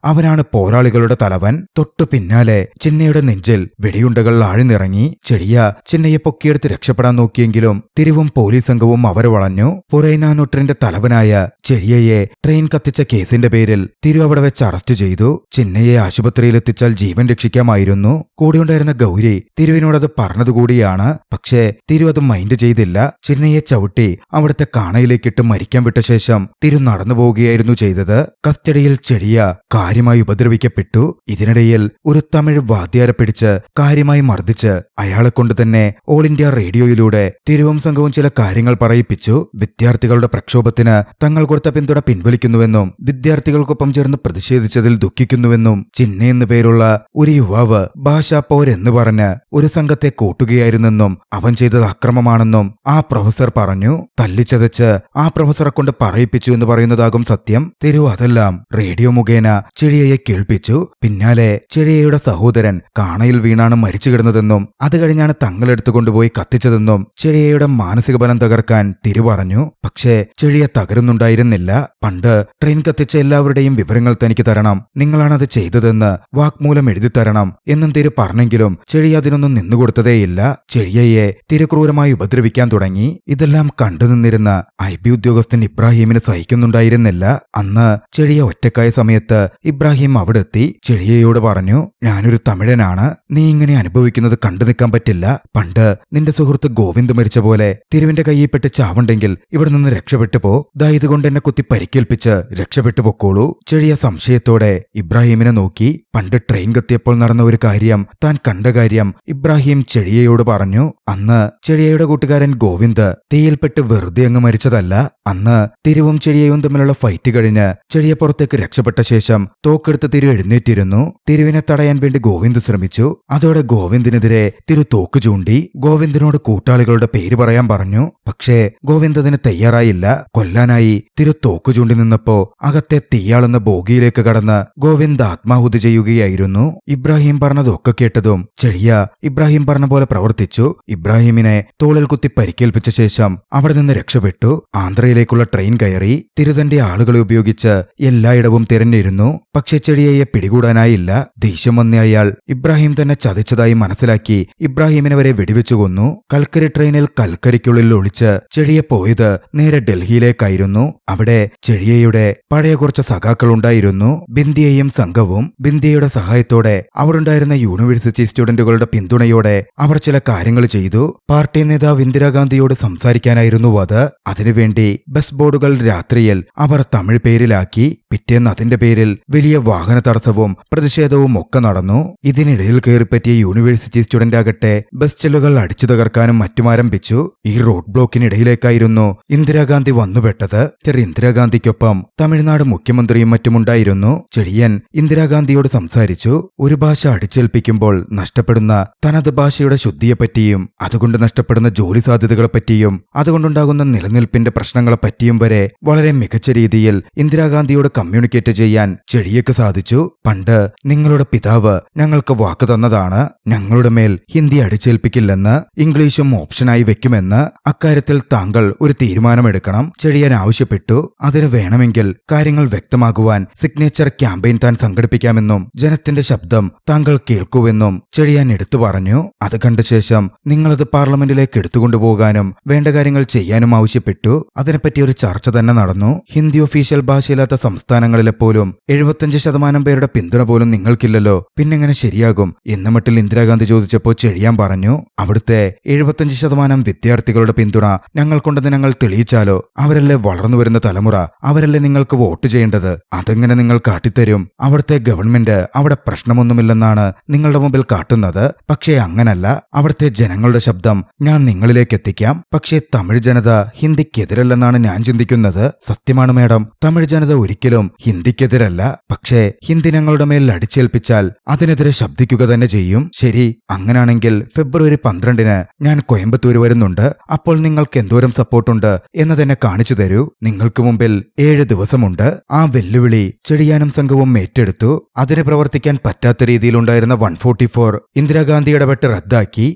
[SPEAKER 1] അവനാണ് പോരാളികളുടെ തലവൻ. തൊട്ടു പിന്നാലെ ചിന്നയുടെ നെഞ്ചിൽ വെടിയുണ്ടകൾ ആഴ്ന്നിറങ്ങി. ചെഴിയ ചിന്നയെ പൊക്കിയെടുത്ത് രക്ഷപ്പെടാൻ നോക്കിയെങ്കിലും തിരുവും പോലീസ് സംഘവും അവരെ വളഞ്ഞു. പുരൈനാനൂട്ടിന്റെ തലവനായ ചെഴിയയെ ട്രെയിൻ കത്തിച്ച കേസിന്റെ പേരിൽ തിരു അവിടെ വെച്ച് അറസ്റ്റ് ചെയ്തു. ചിന്നയെ ആശുപത്രിയിലെത്തിച്ചാൽ ജീവൻ രക്ഷിക്കാമായിരുന്നു. കൂടെയുണ്ടായിരുന്ന ഗൗരി തിരുവിനോടത് പറഞ്ഞതുകൂടിയാണ്. പക്ഷേ തിരു അത് മൈൻഡ് ചെയ്തില്ല. ചിന്നയെ ചവിട്ടി അവിടുത്തെ കാണയിലേക്കിട്ട് മരിക്കാൻ വിട്ട ശേഷം തിരു നടന്നു പോവുകയായിരുന്നു ചെയ്തത്. കസ്റ്റഡിയിൽ ചെഴിയ കാര്യമായി ഉപദ്രവിക്കപ്പെട്ടു. ഇതിനിടയിൽ ഒരു തമിഴ് വാദ്യാരെ പിടിച്ച് കാര്യമായി മർദ്ദിച്ച് അയാളെ കൊണ്ട് തന്നെ ഓൾ ഇന്ത്യ റേഡിയോയിലൂടെ തിരുവും സംഘവും ചില കാര്യങ്ങൾ പറയിപ്പിച്ചു. വിദ്യാർത്ഥികളുടെ പ്രക്ഷോഭത്തിന് തങ്ങൾ കൊടുത്ത പിന്തുണ പിൻവലിക്കുന്നുവെന്നും വിദ്യാർത്ഥികൾക്കൊപ്പം ചേർന്ന് പ്രതിഷേധിച്ചതിൽ ദുഃഖിക്കുന്നുവെന്നും ചിന്ന എന്നു പേരുള്ള ഒരു യുവാവ് ഭാഷാ പോരെന്ന് പറഞ്ഞ് ഒരു സംഘത്തെ കൂട്ടുകയായിരുന്നെന്നും അവൻ ചെയ്തത് അക്രമമാണെന്നും ആ പ്രൊഫസർ പറഞ്ഞു. തല്ലിച്ചതച്ച് ആ പ്രൊഫസറെ കൊണ്ട് പറയിപ്പിച്ചു എന്ന് പറയുന്നതാകും സത്യം. തിരു അതെല്ലാം റേഡിയോ മുഖേന ചെഴിയയെ കേൾപ്പിച്ചു. പിന്നാലെ ചെഴിയയുടെ സഹോദരൻ കാണയിൽ വീണാണ് മരിച്ചു കിടന്നതെന്നും അത് കഴിഞ്ഞാണ് തങ്ങളെടുത്തു കൊണ്ടുപോയി കത്തിച്ചതെന്നും ചെഴിയയുടെ മാനസിക ബലം തകർക്കാൻ തിരു പറഞ്ഞു. പക്ഷേ ചെഴിയ തകരുന്നുണ്ടായിരുന്നില്ല. പണ്ട് ട്രെയിൻ കത്തിച്ച എല്ലാവരുടെയും വിവരങ്ങൾ തനിക്ക് തരണം, നിങ്ങളാണത് ചെയ്തതെന്ന് വാക്മൂലം എഴുതിത്തരണം എന്നും തിരു പറഞ്ഞെങ്കിലും ചെഴിയ അതിനൊന്നും നിന്നുകൊടുത്തതേയില്ല. ചെഴിയയെ തിരുക്രൂരമായി ഉപദ്രവിക്കാൻ തുടങ്ങി. ഇതെല്ലാം കണ്ടുനിന്നിരുന്ന IB ഉദ്യോഗസ്ഥൻ ഇബ്രാഹിമിന് സഹിക്കുന്നുണ്ടായിരുന്നില്ല. അന്ന് ചെഴിയ ഒറ്റക്കായ സമയത്ത് ഇബ്രാഹിം അവിടെത്തി ചെഴിയയോട് പറഞ്ഞു, ഞാനൊരു തമിഴനാണ്, നീ ഇങ്ങനെ അനുഭവിക്കുന്നത് കണ്ടു നിൽക്കാൻ പറ്റില്ല. പണ്ട് നിന്റെ സുഹൃത്ത് ഗോവിന്ദ് മരിച്ച പോലെ തിരുവിന്റെ കയ്യിൽപ്പെട്ട് ചാവുണ്ടെങ്കിൽ ഇവിടെ നിന്ന് രക്ഷപ്പെട്ടു പോ. ദാ ഇതുകൊണ്ട് എന്നെ കുത്തി പരിക്കേൽപ്പിച്ച് രക്ഷപ്പെട്ടു പൊക്കോളൂ. ചെഴിയ സംശയത്തോടെ ഇബ്രാഹിമിനെ നോക്കി. പണ്ട് ട്രെയിൻ കത്തിയപ്പോൾ നടന്ന ഒരു കാര്യം, താൻ കണ്ട കാര്യം ഇബ്രാഹിം ചെഴിയയോട് പറഞ്ഞു. അന്ന് ചെഴിയയുടെ കൂട്ടുകാരൻ ഗോവിന്ദ് തീയിൽപ്പെട്ട് വെറുതെ അങ്ങ് മരിച്ചതല്ല. അന്ന് തിരുവും ചെഴിയയും തമ്മിലുള്ള ഫൈറ്റ് കഴിഞ്ഞ് ചെഴിയ പുറത്തേക്ക് രക്ഷപ്പെട്ട ശേഷം തോക്കെടുത്ത് തിരു എഴുന്നേറ്റിരുന്നു. തിരുവിനെ തടയാൻ വേണ്ടി ഗോവിന്ദ് ശ്രമിച്ചു. അതോടെ ഗോവിന്ദിനെതിരെ തിരു തോക്ക് ചൂണ്ടി. ഗോവിന്ദിനോട് കൂട്ടാളികളുടെ പേര് പറയാൻ പറഞ്ഞു. പക്ഷേ ഗോവിന്ദ് അതിന് തയ്യാറായില്ല. കൊല്ലാനായി തിരു തോക്ക് ചൂണ്ടി നിന്നപ്പോ അകത്തെ തീയാളുന്ന ബോഗിയിലേക്ക് കടന്ന് ഗോവിന്ദ് ആത്മാഹുതി ചെയ്യുകയായിരുന്നു. ഇബ്രാഹിം പറഞ്ഞതൊക്കെ കേട്ടതും ചെഴിയ ഇബ്രാഹിം പറഞ്ഞ പോലെ പ്രവർത്തിച്ചു. ഇബ്രാഹിമിനെ തോളിൽ കുത്തി പരിക്കേൽപ്പിച്ച ശേഷം അവിടെ നിന്ന് രക്ഷപ്പെട്ടു. ആന്ധ്രയിലേക്കുള്ള ട്രെയിൻ കയറി. തിരു തന്റെ ആളുകളെ ഉപയോഗിച്ച് എല്ലായിടവും തിരഞ്ഞിരുന്നു. പക്ഷെ ചെഴിയയെ പിടികൂടാനായില്ല. ദേഷ്യം വന്ന അയാൾ ഇബ്രാഹിം തന്നെ ചതിച്ചതായി മനസ്സിലാക്കി ഇബ്രാഹിമിനെ വരെ വെടിവെച്ചു കൊന്നു. കൽക്കരി ട്രെയിനിൽ കൽക്കരിക്കുള്ളിൽ ഒളിച്ച് ചെഴിയ പോയത് നേരെ ഡൽഹിയിലേക്കായിരുന്നു. അവിടെ ചെഴിയയുടെ പഴയ കുറച്ച് സഖാക്കളുണ്ടായിരുന്നു. ബിന്ദിയയും സംഘവും. ബിന്ദിയയുടെ സഹായത്തോടെ അവിടുണ്ടായിരുന്ന യൂണിവേഴ്സിറ്റി സ്റ്റുഡന്റുകളുടെ പിന്തുണയോടെ അവർ ചില കാര്യങ്ങൾ ചെയ്തു. പാർട്ടി നേതാവ് ഇന്ദിരാഗാന്ധിയോട് സംസാരിക്കാനായിരുന്നു അത്. അതിനുവേണ്ടി ബസ് ബോർഡുകൾ രാത്രിയിൽ അവർ തമിഴ് പേരിലാക്കി. പിറ്റേന്ന് അതിന്റെ പേരിൽ വലിയ വാഹന തടസ്സവും പ്രതിഷേധവും ഒക്കെ നടന്നു. ഇതിനിടയിൽ കയറിപ്പറ്റിയ യൂണിവേഴ്സിറ്റി സ്റ്റുഡന്റ് ആകട്ടെ ബസ് ചെല്ലുകൾ അടിച്ചു തകർക്കാനും മറ്റും ആരംഭിച്ചു. ഈ റോഡ് ബ്ലോക്കിനിടയിലേക്കായിരുന്നു ഇന്ദിരാഗാന്ധി വന്നുപെട്ടത്. ഇന്ദിരാഗാന്ധിക്കൊപ്പം തമിഴ്നാട് മുഖ്യമന്ത്രിയും മറ്റുമുണ്ടായിരുന്നു. ചെഴിയൻ ഇന്ദിരാഗാന്ധിയോട് സംസാരിച്ചു. ഒരു ഭാഷ അടിച്ചേൽപ്പിക്കുമ്പോൾ നഷ്ടപ്പെടുന്ന തനത് ഭാഷയുടെ ശുദ്ധിയെപ്പറ്റിയും അതുകൊണ്ട് നഷ്ടപ്പെടുന്ന ജോലി സാധ്യതകളെപ്പറ്റിയും അതുകൊണ്ടുണ്ടാകുന്ന നിലനിൽപ്പിന്റെ പ്രശ്നങ്ങളെപ്പറ്റിയും വരെ വളരെ മികച്ച രീതിയിൽ ഇന്ദിരാഗാന്ധിയോട് കമ്മ്യൂണിക്കേറ്റ് ചെയ്യാൻ ചെഴിയക്ക് സാധിച്ചു. പണ്ട് നിങ്ങളുടെ പിതാവ് ഞങ്ങൾക്ക് വാക്ക് തന്നതാണ്, ഞങ്ങളുടെ മേൽ ഹിന്ദി അടിച്ചേൽപ്പിക്കില്ലെന്ന്, ഇംഗ്ലീഷും ഓപ്ഷനായി വെക്കുമെന്ന്. അക്കാര്യത്തിൽ താങ്കൾ ഒരു തീരുമാനമെടുക്കണം. ചെഴിയൻ ആവശ്യപ്പെട്ടു. അതിന് വേണമെങ്കിൽ കാര്യങ്ങൾ വ്യക്തമാകുവാൻ സിഗ്നേച്ചർ ക്യാമ്പയിൻ താൻ സംഘടിപ്പിക്കാമെന്നും ജനത്തിന്റെ ശബ്ദം താങ്കൾ കേൾക്കുവെന്നും ചെഴിയാൻ എടുത്തു പറഞ്ഞു. അത് കണ്ട ശേഷം നിങ്ങളത് പാർലമെന്റിലേക്ക് എടുത്തുകൊണ്ടുപോകാനും വേണ്ട കാര്യങ്ങൾ ചെയ്യാനും ആവശ്യപ്പെട്ടു. അതിനെപ്പറ്റി ഒരു ചർച്ച തന്നെ നടന്നു. ഹിന്ദി ഒഫീഷ്യൽ ഭാഷയില്ലാത്ത സംസ്ഥാനങ്ങളിലെ പോലും 75% പേരുടെ പിന്തുണ പോലും നിങ്ങൾക്കില്ലല്ലോ, പിന്നെങ്ങനെ ശരിയാകും എന്ന മട്ടിൽ ഇന്ദിരാഗാന്ധി ചോദിച്ചപ്പോൾ ചെഴിയാൻ പറഞ്ഞു, അവിടുത്തെ 75% വിദ്യാർത്ഥികളുടെ പിന്തുണ ഞങ്ങൾക്കുണ്ടെന്ന് ഞങ്ങൾ തെളിയിച്ചാലോ? അവരല്ലേ വളർന്നു വരുന്ന തലമുറ, അവരല്ലേ നിങ്ങൾക്ക് വോട്ട് ചെയ്യേണ്ടത്. അതെങ്ങനെ നിങ്ങൾ കാട്ടിത്തരും? അവിടുത്തെ ഗവൺമെന്റ് അവിടെ പ്രശ്നമൊന്നുമില്ലെന്നാണ് നിങ്ങളുടെ മുമ്പിൽ കാട്ടുന്നത്. പക്ഷേ അങ്ങനല്ല. അവിടുത്തെ ജനങ്ങളുടെ ശബ്ദം ഞാൻ നിങ്ങളിലേക്ക് എത്തിക്കാം. പക്ഷേ തമിഴ് ജനത ഹിന്ദിക്കെതിരല്ലെന്നാണ് ഞാൻ ചിന്തിക്കുന്നത്. സത്യമാണ് മേഡം, തമിഴ് ജനത ഒരിക്കലും ഹിന്ദിക്കെതിരല്ല. പക്ഷേ ഹിന്ദി ഞങ്ങളുടെ മേൽ അടിച്ചേൽപ്പിച്ചാൽ അതിനെതിരെ ശബ്ദിക്കുക തന്നെ ചെയ്യും. ശരി, അങ്ങനാണെങ്കിൽ ഫെബ്രുവരി 12 ഞാൻ കോയമ്പത്തൂർ വരുന്നുണ്ട്. അപ്പോൾ നിങ്ങൾക്ക് എന്തോരം സപ്പോർട്ടുണ്ട് എന്നതെന്നെ കാണിച്ചു തരൂ. നിങ്ങൾക്ക് മുമ്പിൽ 7 ദിവസമുണ്ട്. ആ വെല്ലുവിളി ചെഴിയാനും സംഘവും ഏറ്റെടുത്തു. അതിന് പ്രവർത്തിക്കാൻ പറ്റാത്ത രീതിയിലുണ്ടായിരുന്ന 144 ഇന്ദിരാഗാന്ധി ഇടപെട്ട് റദ്ദാക്കി.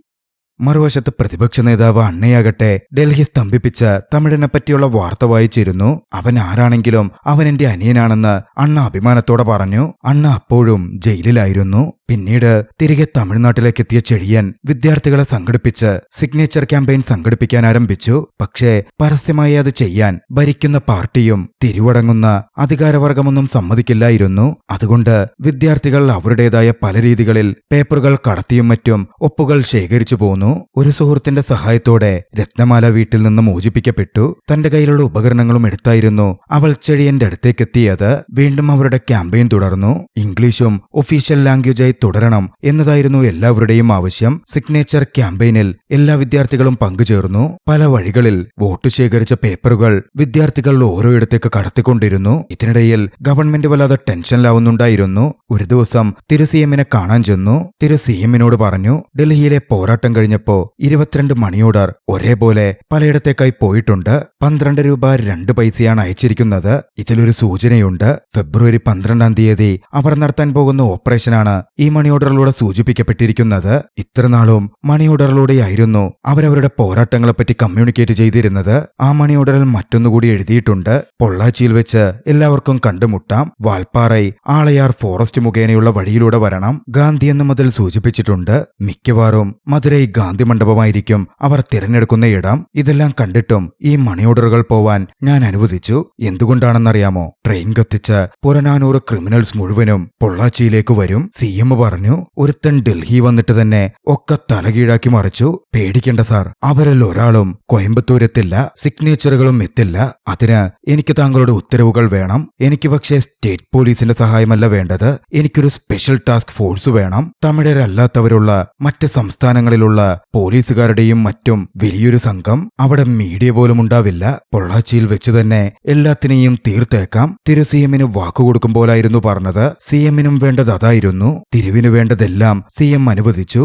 [SPEAKER 1] മറുവശത്ത് പ്രതിപക്ഷ നേതാവ് അണ്ണയാകട്ടെ ഡൽഹി സ്തംഭിപ്പിച്ച തമിഴിനെ പറ്റിയുള്ള വാർത്ത വായിച്ചിരുന്നു. അവൻ ആരാണെങ്കിലും അവൻ എന്റെ അനിയനാണെന്ന് അണ്ണ അഭിമാനത്തോടെ പറഞ്ഞു. അണ്ണ അപ്പോഴും ജയിലിലായിരുന്നു. പിന്നീട് തിരികെ തമിഴ്നാട്ടിലേക്ക് എത്തിയ ചെഴിയൻ വിദ്യാർത്ഥികളെ സംഘടിപ്പിച്ച് സിഗ്നേച്ചർ ക്യാമ്പയിൻ സംഘടിപ്പിക്കാൻ ആരംഭിച്ചു. പക്ഷേ പരസ്യമായി അത് ചെയ്യാൻ ഭരിക്കുന്ന പാർട്ടിയും തിരുവടങ്ങുന്ന അധികാരവർഗമൊന്നും സമ്മതിക്കില്ലായിരുന്നു. അതുകൊണ്ട് വിദ്യാർത്ഥികൾ അവരുടേതായ പല രീതികളിൽ പേപ്പറുകൾ കടത്തിയും മറ്റും ഒപ്പുകൾ ശേഖരിച്ചു പോന്നു. ഒരു സുഹൃത്തിന്റെ സഹായത്തോടെ രത്നമാല വീട്ടിൽ നിന്ന് മോചിപ്പിക്കപ്പെട്ടു. തന്റെ കയ്യിലുള്ള ഉപകരണങ്ങളും എടുത്തായിരുന്നു അവൾ ചെഴിയന്റെ അടുത്തേക്കെത്തിയത്. വീണ്ടും അവരുടെ ക്യാമ്പയിൻ തുടർന്നു. ഇംഗ്ലീഷും ഒഫീഷ്യൽ ലാംഗ്വേജായി തുടരണം എന്നതായിരുന്നു എല്ലാവരുടെയും ആവശ്യം. സിഗ്നേച്ചർ ക്യാമ്പയിനിൽ എല്ലാ വിദ്യാർത്ഥികളും പങ്കുചേർന്നു. പല വഴികളിൽ വോട്ട് ശേഖരിച്ച പേപ്പറുകൾ വിദ്യാർത്ഥികൾ ഓരോയിടത്തേക്ക് കടത്തിക്കൊണ്ടിരുന്നു. ഇതിനിടയിൽ ഗവൺമെന്റ് വല്ലാതെ ടെൻഷനിലാവുന്നുണ്ടായിരുന്നു. ഒരു ദിവസം തിരു CM കാണാൻ ചെന്നു. തിരു CM പറഞ്ഞു, ഡൽഹിയിലെ പോരാട്ടം കഴിഞ്ഞപ്പോൾ കഴിഞ്ഞപ്പോ 22 മണി ഓർഡർ ഒരേപോലെ പലയിടത്തേക്കായി പോയിട്ടുണ്ട്. 12 രൂപ 2 പൈസയാണ് അയച്ചിരിക്കുന്നത്. ഇതിലൊരു സൂചനയുണ്ട്. ഫെബ്രുവരി 12-ാം തീയതി അവർ നടത്താൻ പോകുന്ന ഓപ്പറേഷനാണ് ഈ മണി ഓർഡറിലൂടെ സൂചിപ്പിക്കപ്പെട്ടിരിക്കുന്നത്. ഇത്രനാളും മണി ഓർഡറിലൂടെയായിരുന്നു അവരവരുടെ പോരാട്ടങ്ങളെപ്പറ്റി കമ്മ്യൂണിക്കേറ്റ് ചെയ്തിരുന്നത്. ആ മണി ഓർഡറിൽ മറ്റൊന്നുകൂടി എഴുതിയിട്ടുണ്ട്. പൊള്ളാച്ചിയിൽ വെച്ച് എല്ലാവർക്കും കണ്ടുമുട്ടാം. വാൽപ്പാറൈ ആളയാർ ഫോറസ്റ്റ് മുഖേനയുള്ള വഴിയിലൂടെ വരണം. ഗാന്ധി എന്ന് മുതൽ സൂചിപ്പിച്ചിട്ടുണ്ട്. മിക്കവാറും മധുരൈ ഗാന്ധി മണ്ഡപമായിരിക്കും അവർ തിരഞ്ഞെടുക്കുന്ന ഇടം. ഇതെല്ലാം കണ്ടിട്ടും ഈ മണി ഓർഡറുകൾ പോവാൻ ഞാൻ അനുവദിച്ചു. എന്തുകൊണ്ടാണെന്നറിയാമോ? ട്രെയിൻ കത്തിച്ച് പുറനാനൂറ് ക്രിമിനൽസ് മുഴുവനും പൊള്ളാച്ചിയിലേക്ക് വരും. CM പറഞ്ഞു. ഒരുത്തൻ ഡൽഹി വന്നിട്ട് തന്നെ ഒക്കെ തലകീഴാക്കി മറിച്ചു. പേടിക്കേണ്ട സാർ, അവരിൽ ഒരാളും കോയമ്പത്തൂരെത്തില്ല, സിഗ്നേച്ചറുകളും എത്തില്ല. അതിന് എനിക്ക് താങ്കളുടെ ഉത്തരവുകൾ വേണം. എനിക്ക് പക്ഷേ സ്റ്റേറ്റ് പോലീസിന്റെ സഹായമല്ല വേണ്ടത്. എനിക്കൊരു സ്പെഷ്യൽ ടാസ്ക് ഫോഴ്സ് വേണം. തമിഴരല്ലാത്തവരുള്ള മറ്റ് സംസ്ഥാനങ്ങളിലുള്ള പോലീസുകാരുടെയും മറ്റും വലിയൊരു സംഘം. അവിടെ മീഡിയ പോലും ഉണ്ടാവില്ല. പൊള്ളാച്ചിയിൽ വെച്ച് തന്നെ എല്ലാത്തിനെയും തീർത്തേക്കാം. CM-ന് വാക്കുകൊടുക്കുമ്പോലായിരുന്നു പറഞ്ഞത്. CM-നും വേണ്ടത് അതായിരുന്നു. തിരുവിനു വേണ്ടതെല്ലാം CM അനുവദിച്ചു.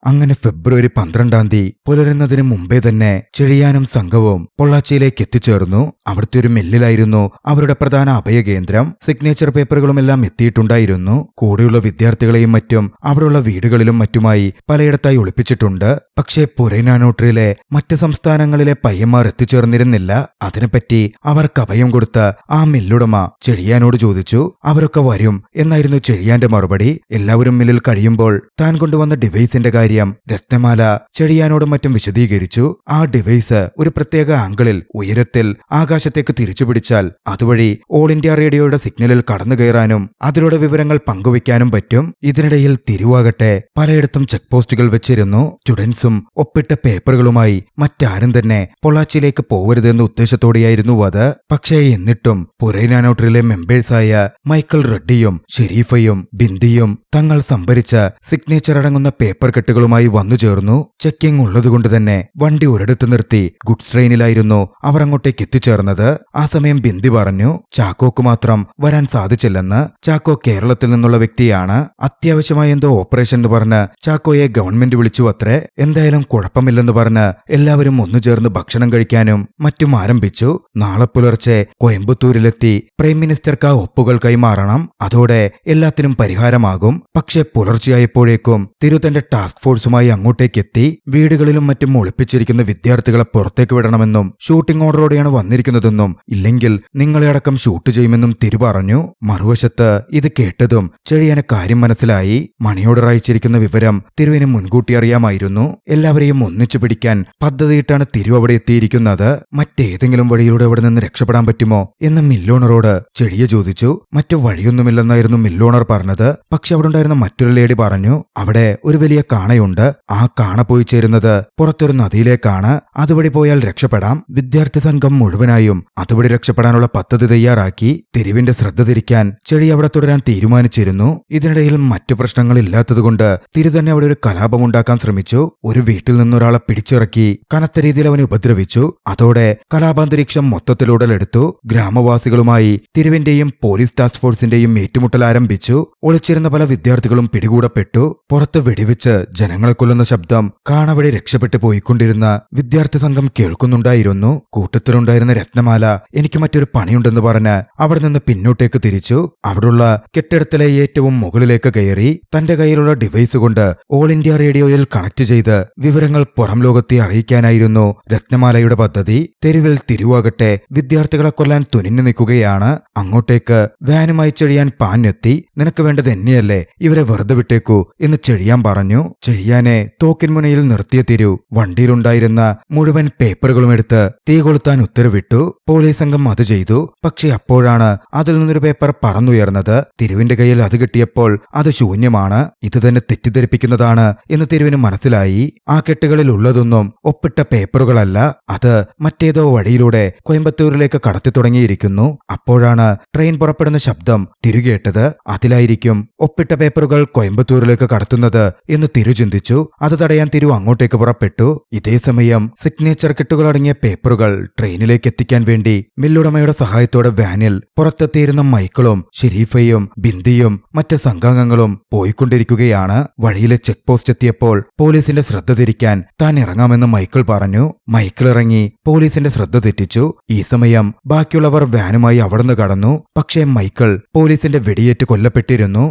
[SPEAKER 1] അങ്ങനെ ഫെബ്രുവരി 12-ാം തീയതി പുലരുന്നതിന് മുമ്പേ തന്നെ ചെഴിയാനും സംഘവും പൊള്ളാച്ചിയിലേക്ക് എത്തിച്ചേർന്നു. അവിടുത്തെ ഒരു മില്ലിലായിരുന്നു അവരുടെ പ്രധാന അഭയകേന്ദ്രം. സിഗ്നേച്ചർ പേപ്പറുകളുമെല്ലാം എത്തിയിട്ടുണ്ടായിരുന്നു. കൂടെയുള്ള വിദ്യാർത്ഥികളെയും മറ്റും അവിടെയുള്ള വീടുകളിലും മറ്റുമായി പലയിടത്തായി ഒളിപ്പിച്ചിട്ടുണ്ട്. പക്ഷേ പുരൈനാനൂട്രിയിലെ മറ്റ് സംസ്ഥാനങ്ങളിലെ പയ്യന്മാർ എത്തിച്ചേർന്നിരുന്നില്ല. അതിനെപ്പറ്റി അവർക്ക് അഭയം കൊടുത്ത ആ മില്ലുടമ ചെഴിയാനോട് ചോദിച്ചു. അവരൊക്കെ വരും എന്നായിരുന്നു ചെഴിയാന്റെ മറുപടി. എല്ലാവരും മില്ലിൽ കഴിയുമ്പോൾ താൻ കൊണ്ടുവന്ന ഡിവൈസിന്റെ കാര്യം രത്നമാല ചെഴിയാനോടും മറ്റും വിശദീകരിച്ചു. ആ ഡിവൈസ് ഒരു പ്രത്യേക ആംഗിളിൽ ഉയരത്തിൽ ആകാശത്തേക്ക് തിരിച്ചുപിടിച്ചാൽ അതുവഴി ഓൾ ഇന്ത്യ റേഡിയോയുടെ സിഗ്നലിൽ കടന്നു കയറാനും അതിലൂടെ വിവരങ്ങൾ പങ്കുവയ്ക്കാനും പറ്റും. ഇതിനിടയിൽ തിരുവാകട്ടെ പലയിടത്തും ചെക്ക് പോസ്റ്റുകൾ വെച്ചിരുന്നു. സ്റ്റുഡൻസും ഒപ്പിട്ട പേപ്പറുകളുമായി മറ്റാരും തന്നെ പൊള്ളാച്ചിയിലേക്ക് പോവരുതെന്ന ഉദ്ദേശത്തോടെയായിരുന്നു അത്. പക്ഷേ എന്നിട്ടും പുരൈനാനോട്രിയിലെ മെമ്പേഴ്സായ മൈക്കൽ റെഡ്ഡിയും ഷെരീഫയും ബിന്ദിയും തങ്ങൾ സംഭരിച്ച സിഗ്നേച്ചർ അടങ്ങുന്ന പേപ്പർ കെട്ടുകളുമായി വന്നു ചേർന്നു. ചെക്കിംഗ് ഉള്ളതുകൊണ്ട് തന്നെ വണ്ടി ഒരിടത്ത് നിർത്തി ഗുഡ്സ് ട്രെയിനിലായിരുന്നു അവർ അങ്ങോട്ടേക്ക് എത്തിച്ചേർന്നത്. ആ സമയം ബിന്ദി പറഞ്ഞു ചാക്കോക്ക് മാത്രം വരാൻ സാധിച്ചില്ലെന്ന്. ചാക്കോ കേരളത്തിൽ നിന്നുള്ള വ്യക്തിയാണ്. അത്യാവശ്യമായ എന്തോ ഓപ്പറേഷൻ എന്ന് പറഞ്ഞ് ചാക്കോയെ ഗവൺമെന്റ് വിളിച്ചു അത്രേ. എന്തായാലും കുഴപ്പമില്ലെന്ന് പറഞ്ഞ് എല്ലാവരും ഒന്നുചേർന്ന് ഭക്ഷണം കഴിക്കാനും മറ്റും ആരംഭിച്ചു. നാളെ പുലർച്ചെ കോയമ്പത്തൂരിലെത്തി പ്രൈം മിനിസ്റ്റർക്ക് ആ ഒപ്പുകൾ കൈമാറണം. അതോടെ എല്ലാത്തിനും പരിഹാരമാകും. പക്ഷേ പുലർച്ചെയായപ്പോഴേക്കും തന്റെ ടാസ്ക് ഫോഴ്സുമായി അങ്ങോട്ടേക്കെത്തി. വീടുകളിലും മറ്റും ഒളിപ്പിച്ചിരിക്കുന്ന വിദ്യാർത്ഥികളെ പുറത്തേക്ക് വിടണമെന്നും ഷൂട്ടിംഗ് ഓർഡറോടെയാണ് വന്നിരിക്കുന്നതെന്നും ഇല്ലെങ്കിൽ നിങ്ങളെ അടക്കം ഷൂട്ട് ചെയ്യുമെന്നും തിരു പറഞ്ഞു. മറുവശത്ത് ഇത് കേട്ടതും ചെഴിയാന് കാര്യം മനസ്സിലായി. മണി ഓർഡർ അയച്ചിരിക്കുന്ന വിവരം തിരുവിന് മുൻകൂട്ടി അറിയാമായിരുന്നു. എല്ലാവരെയും ഒന്നിച്ചു പിടിക്കാൻ പദ്ധതിയിട്ടാണ് തിരു അവിടെ എത്തിയിരിക്കുന്നത്. മറ്റേതെങ്കിലും വഴിയിലൂടെ അവിടെ നിന്ന് രക്ഷപ്പെടാൻ പറ്റുമോ എന്ന് മില്ലോണറോട് ചെഴിയ ചോദിച്ചു. മറ്റു വഴിയൊന്നുമില്ലെന്നായിരുന്നു മില്ലോണർ പറഞ്ഞത്. പക്ഷെ അവിടെ ഉണ്ടായിരുന്ന മറ്റൊരു ലേഡി പറഞ്ഞു അവിടെ ഒരു വലിയ കാണയുണ്ട്. ആ കാണ പോയി ചേരുന്നത് പുറത്തൊരു നദിയിലേക്കാണ്. അതുവഴി പോയാൽ രക്ഷപ്പെടാം. വിദ്യാർത്ഥി സംഘം മുഴുവനായും അതുവഴി രക്ഷപ്പെടാനുള്ള പദ്ധതി തയ്യാറാക്കി. തിരുവിന്റെ ശ്രദ്ധ തിരിക്കാൻ ചെഴി അവിടെ തുടരാൻ തീരുമാനിച്ചിരുന്നു. ഇതിനിടയിൽ മറ്റു പ്രശ്നങ്ങളില്ലാത്തതുകൊണ്ട് തിരു തന്നെ അവിടെ ഒരു കലാപമുണ്ടാക്കാൻ ശ്രമിച്ചു. ഒരു വീട്ടിൽ നിന്നൊരാളെ പിടിച്ചിറക്കി കനത്ത രീതിയിൽ അവനെ ഉപദ്രവിച്ചു. അതോടെ കലാപാന്തരീക്ഷം മൊത്തത്തിലുടലെടുത്തു. ഗ്രാമവാസികളുമായി തിരുവിന്റെയും പോലീസ് ടാസ്ക് ഫോഴ്സിന്റെയും ഏറ്റുമുട്ടൽ ആരംഭിച്ചു. ഒളിച്ചിരുന്ന പല വിദ്യാർത്ഥികളും പിടികൂടപ്പെട്ടു. പുറത്ത് വെടിവെച്ച് ജനങ്ങളെ കൊല്ലുന്ന ശബ്ദം കാണവഴി രക്ഷപ്പെട്ടു പോയിക്കൊണ്ടിരുന്ന വിദ്യാർത്ഥി സംഘം കേൾക്കുന്നുണ്ടായിരുന്നു. കൂട്ടത്തിലുണ്ടായിരുന്ന രത്നമാല എനിക്ക് മറ്റൊരു പണിയുണ്ടെന്ന് പറഞ്ഞ് അവിടെ നിന്ന് പിന്നോട്ടേക്ക് തിരിച്ചു. അവിടുള്ള കെട്ടിടത്തിലെ ഏറ്റവും മുകളിലേക്ക് കയറി തന്റെ കയ്യിലുള്ള ഡിവൈസ് കൊണ്ട് ഓൾ ഇന്ത്യ റേഡിയോയിൽ കണക്ട് ചെയ്ത് വിവരങ്ങൾ പുറം ലോകത്തെ അറിയിക്കാനായിരുന്നു രത്നമാലയുടെ പദ്ധതി. തെരുവിൽ തിരുവാകട്ടെ വിദ്യാർത്ഥികളെ കൊല്ലാൻ തുനിഞ്ഞു നിൽക്കുകയാണ്. അങ്ങോട്ടേക്ക് വാനുമായി ചെഴിയാൻ പാഞ്ഞെത്തി. നിനക്ക് വേണ്ടത് എന്നെയല്ലേ, ഇവരെ വെറുതെ വിട്ടേക്കൂ എന്ന് ചെഴിയാൻ പറഞ്ഞു. ചെഴിയാനെ തോക്കിൻമുനയിൽ നിർത്തിയ തിരു വണ്ടിയിലുണ്ടായിരുന്ന മുഴുവൻ പേപ്പറുകളും എടുത്ത് തീ കൊളുത്താൻ ഉത്തരവിട്ടു. പോലീസ് സംഘം അത് ചെയ്തു. പക്ഷെ അപ്പോഴാണ് അതിൽ നിന്നൊരു പേപ്പർ പറന്നുയർന്നത്. തിരുവിന്റെ കയ്യിൽ അത് കിട്ടിയപ്പോൾ അത് ശൂന്യമാണ്. ഇത് തന്നെ തെറ്റിദ്ധരിപ്പിക്കുന്നതാണ് എന്ന് തിരുവിന് മനസ്സിലായി. ആ കെട്ടുകളിൽ ഉള്ളതൊന്നും ഒപ്പിട്ട പേപ്പറുകളല്ല. അത് മറ്റേതോ വഴിയിലൂടെ കോയമ്പത്തൂരിലേക്ക് കടത്തി തുടങ്ങിയിരിക്കുന്നു. അപ്പോഴാണ് ട്രെയിൻ പുറപ്പെടുന്ന ശബ്ദം തിരുകേട്ടത്. അതിലായിരിക്കും ഒപ്പിട്ട പേപ്പറുകൾ കോയമ്പത്തൂരിലേക്ക് കടത്തുന്നത് എന്ന് തിരു ചിന്തിച്ചു. അത് തടയാൻ തിരു അങ്ങോട്ടേക്ക് പുറപ്പെട്ടു. ഇതേസമയം സിഗ്നേച്ചർ കിട്ടുകളടങ്ങിയ പേപ്പറുകൾ ട്രെയിനിലേക്ക് എത്തിക്കാൻ വേണ്ടി മില്ലുടമയുടെ സഹായത്തോടെ വാനിൽ പുറത്തെത്തിയിരുന്ന മൈക്കിളും ഷെരീഫയും ബിന്ദിയും മറ്റ് സംഘാംഗങ്ങളും പോയിക്കൊണ്ടിരിക്കുകയാണ്. വഴിയിലെ ചെക്ക് പോസ്റ്റ് എത്തിയപ്പോൾ പോലീസിന്റെ ശ്രദ്ധ തിരിക്കാൻ താൻ ഇറങ്ങാമെന്ന് മൈക്കിൾ പറഞ്ഞു. മൈക്കിൾ ഇറങ്ങി പോലീസിന്റെ ശ്രദ്ധ തെറ്റിച്ചു. ഈ സമയം ബാക്കിയുള്ളവർ വാനുമായി അവിടുന്ന് കടന്നു. പക്ഷേ മൈക്കിൾ പോലീസിന്റെ വെടിയേറ്റ് കൊല്ലപ്പെട്ടിരുന്നു.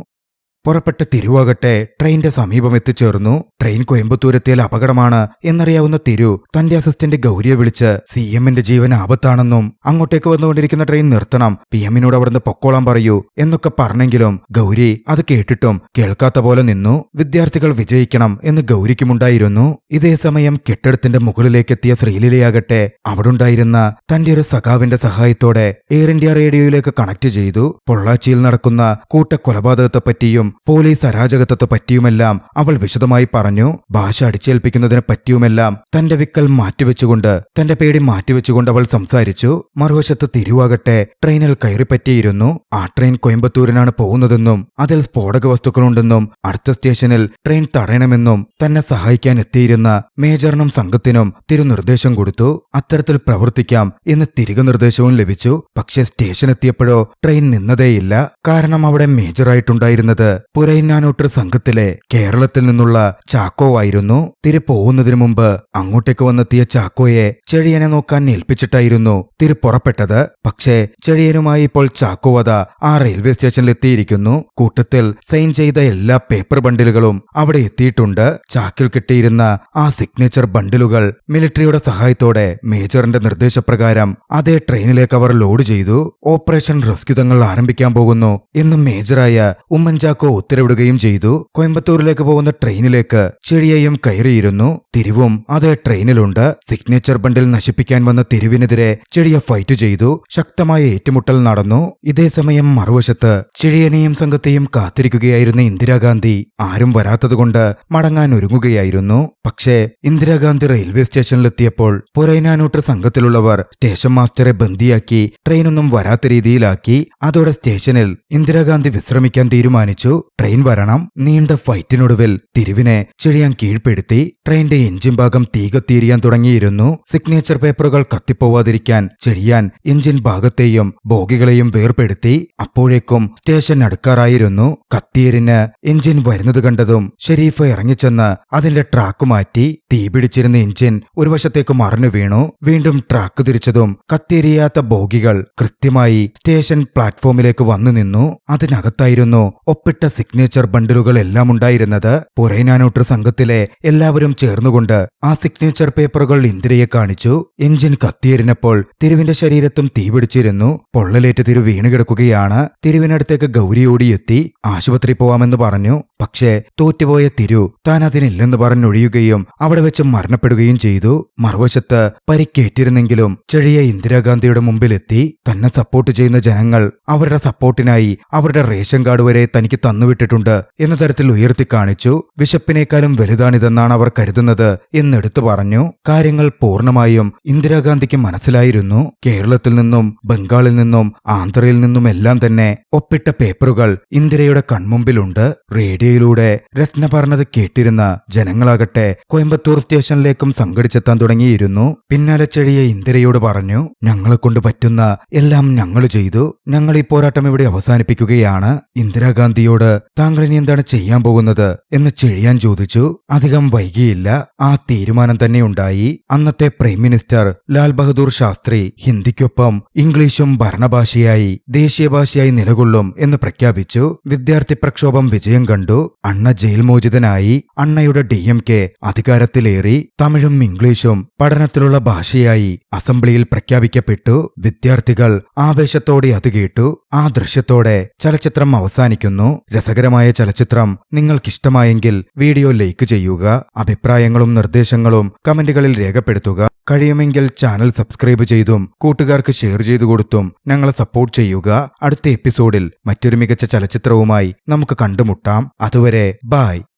[SPEAKER 1] പുറപ്പെട്ട തിരുവാകട്ടെ ട്രെയിനിന്റെ സമീപം എത്തിച്ചേർന്നു. ട്രെയിൻ കോയമ്പത്തൂരെത്തിയാൽ അപകടമാണ് എന്നറിയാവുന്ന തിരു തന്റെ അസിസ്റ്റന്റ് ഗൗരിയെ വിളിച്ച് CMന്റെ ജീവൻ ആപത്താണെന്നും അങ്ങോട്ടേക്ക് വന്നുകൊണ്ടിരിക്കുന്ന ട്രെയിൻ നിർത്തണം, PM-നോട് അവിടുന്ന് പൊക്കോളാൻ പറയൂ എന്നൊക്കെ പറഞ്ഞെങ്കിലും ഗൗരി അത് കേട്ടിട്ടും കേൾക്കാത്ത പോലെ നിന്നു. വിദ്യാർത്ഥികൾ വിജയിക്കണം എന്ന് ഗൗരിക്കുമുണ്ടായിരുന്നു. ഇതേസമയം കെട്ടിടത്തിന്റെ മുകളിലേക്കെത്തിയ ശ്രീലീലയാകട്ടെ അവിടുണ്ടായിരുന്ന തന്റെ ഒരു സഖാവിന്റെ സഹായത്തോടെ എയർ ഇന്ത്യ റേഡിയോയിലേക്ക് കണക്ട് ചെയ്തു. പൊള്ളാച്ചിയിൽ നടക്കുന്ന കൂട്ടക്കൊലപാതകത്തെപ്പറ്റിയും പോലീസ് അരാജകത്വത്തെ പറ്റിയുമെല്ലാം അവൾ വിശദമായി പറഞ്ഞു. ഭാഷ അടിച്ചേൽപ്പിക്കുന്നതിനെ പറ്റിയുമെല്ലാം തന്റെ വിക്കൽ മാറ്റിവെച്ചുകൊണ്ട് തന്റെ പേടി മാറ്റിവെച്ചുകൊണ്ട് അവൾ സംസാരിച്ചു. മറുവശത്ത് തിരുവാകട്ടെ ട്രെയിനിൽ കയറിപ്പറ്റിയിരുന്നു. ആ ട്രെയിൻ കോയമ്പത്തൂരിനാണ് പോകുന്നതെന്നും അതിൽ സ്ഫോടക വസ്തുക്കളുണ്ടെന്നും അടുത്ത സ്റ്റേഷനിൽ ട്രെയിൻ തടയണമെന്നും തന്നെ സഹായിക്കാൻ എത്തിയിരുന്ന മേജറിനും സംഘത്തിനും തിരു നിർദ്ദേശം കൊടുത്തു. അത്തരത്തിൽ പ്രവർത്തിക്കാം എന്ന് തിരികെ നിർദ്ദേശവും ലഭിച്ചു. പക്ഷേ സ്റ്റേഷൻ എത്തിയപ്പോഴോ ട്രെയിൻ നിന്നതേയില്ല. കാരണം അവിടെ മേജറായിട്ടുണ്ടായിരുന്നത് പുരൈനാനൂട്ടർ സംഘത്തിലെ കേരളത്തിൽ നിന്നുള്ള ചാക്കോ ആയിരുന്നു. തിരി പോകുന്നതിനു മുമ്പ് അങ്ങോട്ടേക്ക് വന്നെത്തിയ ചാക്കോയെ ചെഴിയനെ നോക്കാൻ ഏൽപ്പിച്ചിട്ടായിരുന്നു തിരി പുറപ്പെട്ടത്. പക്ഷേ ചെഴിയനുമായി ഇപ്പോൾ ചാക്കോവത ആ റെയിൽവേ സ്റ്റേഷനിൽ എത്തിയിരിക്കുന്നു. കൂട്ടത്തിൽ സൈൻ ചെയ്ത എല്ലാ പേപ്പർ ബണ്ടിലുകളും അവിടെ എത്തിയിട്ടുണ്ട്. ചാക്കിൽ കിട്ടിയിരുന്ന ആ സിഗ്നേച്ചർ ബണ്ടിലുകൾ മിലിറ്ററിയുടെ സഹായത്തോടെ മേജറിന്റെ നിർദ്ദേശപ്രകാരം അതേ ട്രെയിനിലേക്ക് അവർ ലോഡ് ചെയ്തു. ഓപ്പറേഷൻ റെസ്ക്യൂ തങ്ങൾ ആരംഭിക്കാൻ പോകുന്നു എന്ന് മേജറായ ഉമ്മൻചാക്കോ ഉത്തരവിടുകയും ചെയ്തു. കോയമ്പത്തൂരിലേക്ക് പോകുന്ന ട്രെയിനിലേക്ക് ചെഴിയയും കയറിയിരുന്നു. തിരുവും അതേ ട്രെയിനിലുണ്ട്. സിഗ്നേച്ചർ ബണ്ടിൽ നശിപ്പിക്കാൻ വന്ന തിരുവിനെതിരെ ചെഴിയ ഫൈറ്റ് ചെയ്തു. ശക്തമായ ഏറ്റുമുട്ടൽ നടന്നു. ഇതേസമയം മറുവശത്ത് ചെഴിയനെയും സംഘത്തെയും കാത്തിരിക്കുകയായിരുന്ന ഇന്ദിരാഗാന്ധി ആരും വരാത്തതുകൊണ്ട് മടങ്ങാൻ ഒരുങ്ങുകയായിരുന്നു. പക്ഷേ ഇന്ദിരാഗാന്ധി റെയിൽവേ സ്റ്റേഷനിലെത്തിയപ്പോൾ പുരൈനാനൂട്ടർ സംഘത്തിലുള്ളവർ സ്റ്റേഷൻ മാസ്റ്ററെ ബന്ദിയാക്കി ട്രെയിനൊന്നും വരാത്ത രീതിയിലാക്കി. അതോടെ സ്റ്റേഷനിൽ ഇന്ദിരാഗാന്ധി വിശ്രമിക്കാൻ തീരുമാനിച്ചു. ട്രെയിൻ വരണം. നീണ്ട ഫൈറ്റിനൊടുവിൽ തിരുവിനെ ചെഴിയാൻ കീഴ്പ്പെടുത്തി. ട്രെയിനിന്റെ എഞ്ചിൻ ഭാഗം തീ കത്തിയിരിയാൻ തുടങ്ങിയിരുന്നു. സിഗ്നേച്ചർ പേപ്പറുകൾ കത്തിപ്പോവാതിരിക്കാൻ ചെഴിയാൻ എഞ്ചിൻ ഭാഗത്തെയും ബോഗികളെയും വേർപെടുത്തി. അപ്പോഴേക്കും സ്റ്റേഷൻ അടുക്കാറായിരുന്നു. കത്തിയേരിന് എഞ്ചിൻ വരുന്നത് കണ്ടതും ഷെരീഫ് ഇറങ്ങിച്ചെന്ന് അതിന്റെ ട്രാക്ക് മാറ്റി. തീ പിടിച്ചിരുന്ന എഞ്ചിൻ ഒരു വശത്തേക്ക് മറിഞ്ഞു വീണു. വീണ്ടും ട്രാക്ക് തിരിച്ചതും കത്തിയെരിയാത്ത ബോഗികൾ കൃത്യമായി സ്റ്റേഷൻ പ്ലാറ്റ്ഫോമിലേക്ക് വന്നു നിന്നു. അതിനകത്തായിരുന്നു ഒപ്പിട്ട സിഗ്നേച്ചർ ബണ്ടിലുകൾ എല്ലാം ഉണ്ടായിരുന്നത്. പുരൈനാനൂട്ടർ സംഘത്തിലെ എല്ലാവരും ചേർന്നുകൊണ്ട് ആ സിഗ്നേച്ചർ പേപ്പറുകൾ ഇന്ദിരയെ കാണിച്ചു. എഞ്ചിൻ കത്തിയേറിനപ്പോൾ തിരുവിന്റെ ശരീരത്തും തീപിടിച്ചിരുന്നു. പൊള്ളലേറ്റ് തിരു വീണുകിടക്കുകയാണ്. തിരുവിനടുത്തേക്ക് ഗൗരി ഓടിയെത്തി ആശുപത്രി പോവാമെന്ന് പറഞ്ഞു. പക്ഷേ തോറ്റുപോയ തിരു താൻ അതിനില്ലെന്ന് പറഞ്ഞൊഴിയുകയും അവിടെ വെച്ച് മരണപ്പെടുകയും ചെയ്തു. മറുവശത്ത് പരിക്കേറ്റിരുന്നെങ്കിലും ചെഴിയ ഇന്ദിരാഗാന്ധിയുടെ മുമ്പിലെത്തി. തന്നെ സപ്പോർട്ട് ചെയ്യുന്ന ജനങ്ങൾ അവരുടെ സപ്പോർട്ടിനായി അവരുടെ റേഷൻ കാർഡ് വരെ തനിക്ക് തന്നുവിട്ടിട്ടുണ്ട് എന്ന തരത്തിൽ ഉയർത്തി കാണിച്ചു. വിശപ്പിനേക്കാളും വലുതാണിതെന്നാണ് അവർ കരുതുന്നത് എന്നെടുത്തു പറഞ്ഞു. കാര്യങ്ങൾ പൂർണ്ണമായും ഇന്ദിരാഗാന്ധിക്ക് മനസ്സിലായിരുന്നു. കേരളത്തിൽ നിന്നും ബംഗാളിൽ നിന്നും ആന്ധ്രയിൽ നിന്നുമെല്ലാം തന്നെ ഒപ്പിട്ട പേപ്പറുകൾ ഇന്ദിരയുടെ കൺമുമ്പിലുണ്ട്. റേഡിയോയിലൂടെ രത്ന പറഞ്ഞത് കേട്ടിരുന്ന ജനങ്ങളാകട്ടെ കോയമ്പത്തൂർ സ്റ്റേഷനിലേക്കും സംഘടിച്ചെത്താൻ തുടങ്ങിയിരുന്നു. പിന്നാലെ ചെഴിയ ഇന്ദിരയോട് പറഞ്ഞു, ഞങ്ങളെ കൊണ്ട് പറ്റുന്ന എല്ലാം ഞങ്ങൾ ചെയ്തു. ഞങ്ങൾ ഈ പോരാട്ടം ഇവിടെ അവസാനിപ്പിക്കുകയാണ്. ഇന്ദിരാഗാന്ധിയോട് താങ്കൾ ഇനി എന്താണ് ചെയ്യാൻ പോകുന്നത് എന്ന് ചെഴിയാൻ ചോദിച്ചു. അധികം വൈകിയില്ല. ആ തീരുമാനം തന്നെ ഉണ്ടായി. അന്നത്തെ പ്രൈം മിനിസ്റ്റർ ലാൽ ബഹദൂർ ശാസ്ത്രി ഹിന്ദിക്കൊപ്പം ഇംഗ്ലീഷും ഭരണഭാഷയായി ദേശീയ ഭാഷയായി നിലകൊള്ളും എന്ന് പ്രഖ്യാപിച്ചു. വിദ്യാർത്ഥി പ്രക്ഷോഭം വിജയം കണ്ടു. അണ്ണ ജയിൽ മോചിതനായി. അണ്ണയുടെ DMK അധികാരത്തിലേറി. തമിഴും ഇംഗ്ലീഷും പഠനത്തിലുള്ള ഭാഷയായി അസംബ്ലിയിൽ പ്രഖ്യാപിക്കപ്പെട്ടു. വിദ്യാർത്ഥികൾ ആവേശത്തോടെ അത് കേട്ടു. ആ ദൃശ്യത്തോടെ ചലച്ചിത്രം അവസാനിക്കുന്നു. രസകരമായ ചലച്ചിത്രം നിങ്ങൾക്കിഷ്ടമായെങ്കിൽ വീഡിയോ ലൈക്ക് ചെയ്യുക. അഭിപ്രായങ്ങളും നിർദ്ദേശങ്ങളും കമന്റുകളിൽ രേഖപ്പെടുത്തുക. കഴിയുമെങ്കിൽ ചാനൽ സബ്സ്ക്രൈബ് ചെയ്തും കൂട്ടുകാർക്ക് ഷെയർ ചെയ്തു കൊടുത്തും ഞങ്ങളെ സപ്പോർട്ട് ചെയ്യുക. അടുത്ത എപ്പിസോഡിൽ മറ്റൊരു മികച്ച ചലച്ചിത്രവുമായി നമുക്ക് കണ്ടുമുട്ടാം. അതുവരെ ബൈ.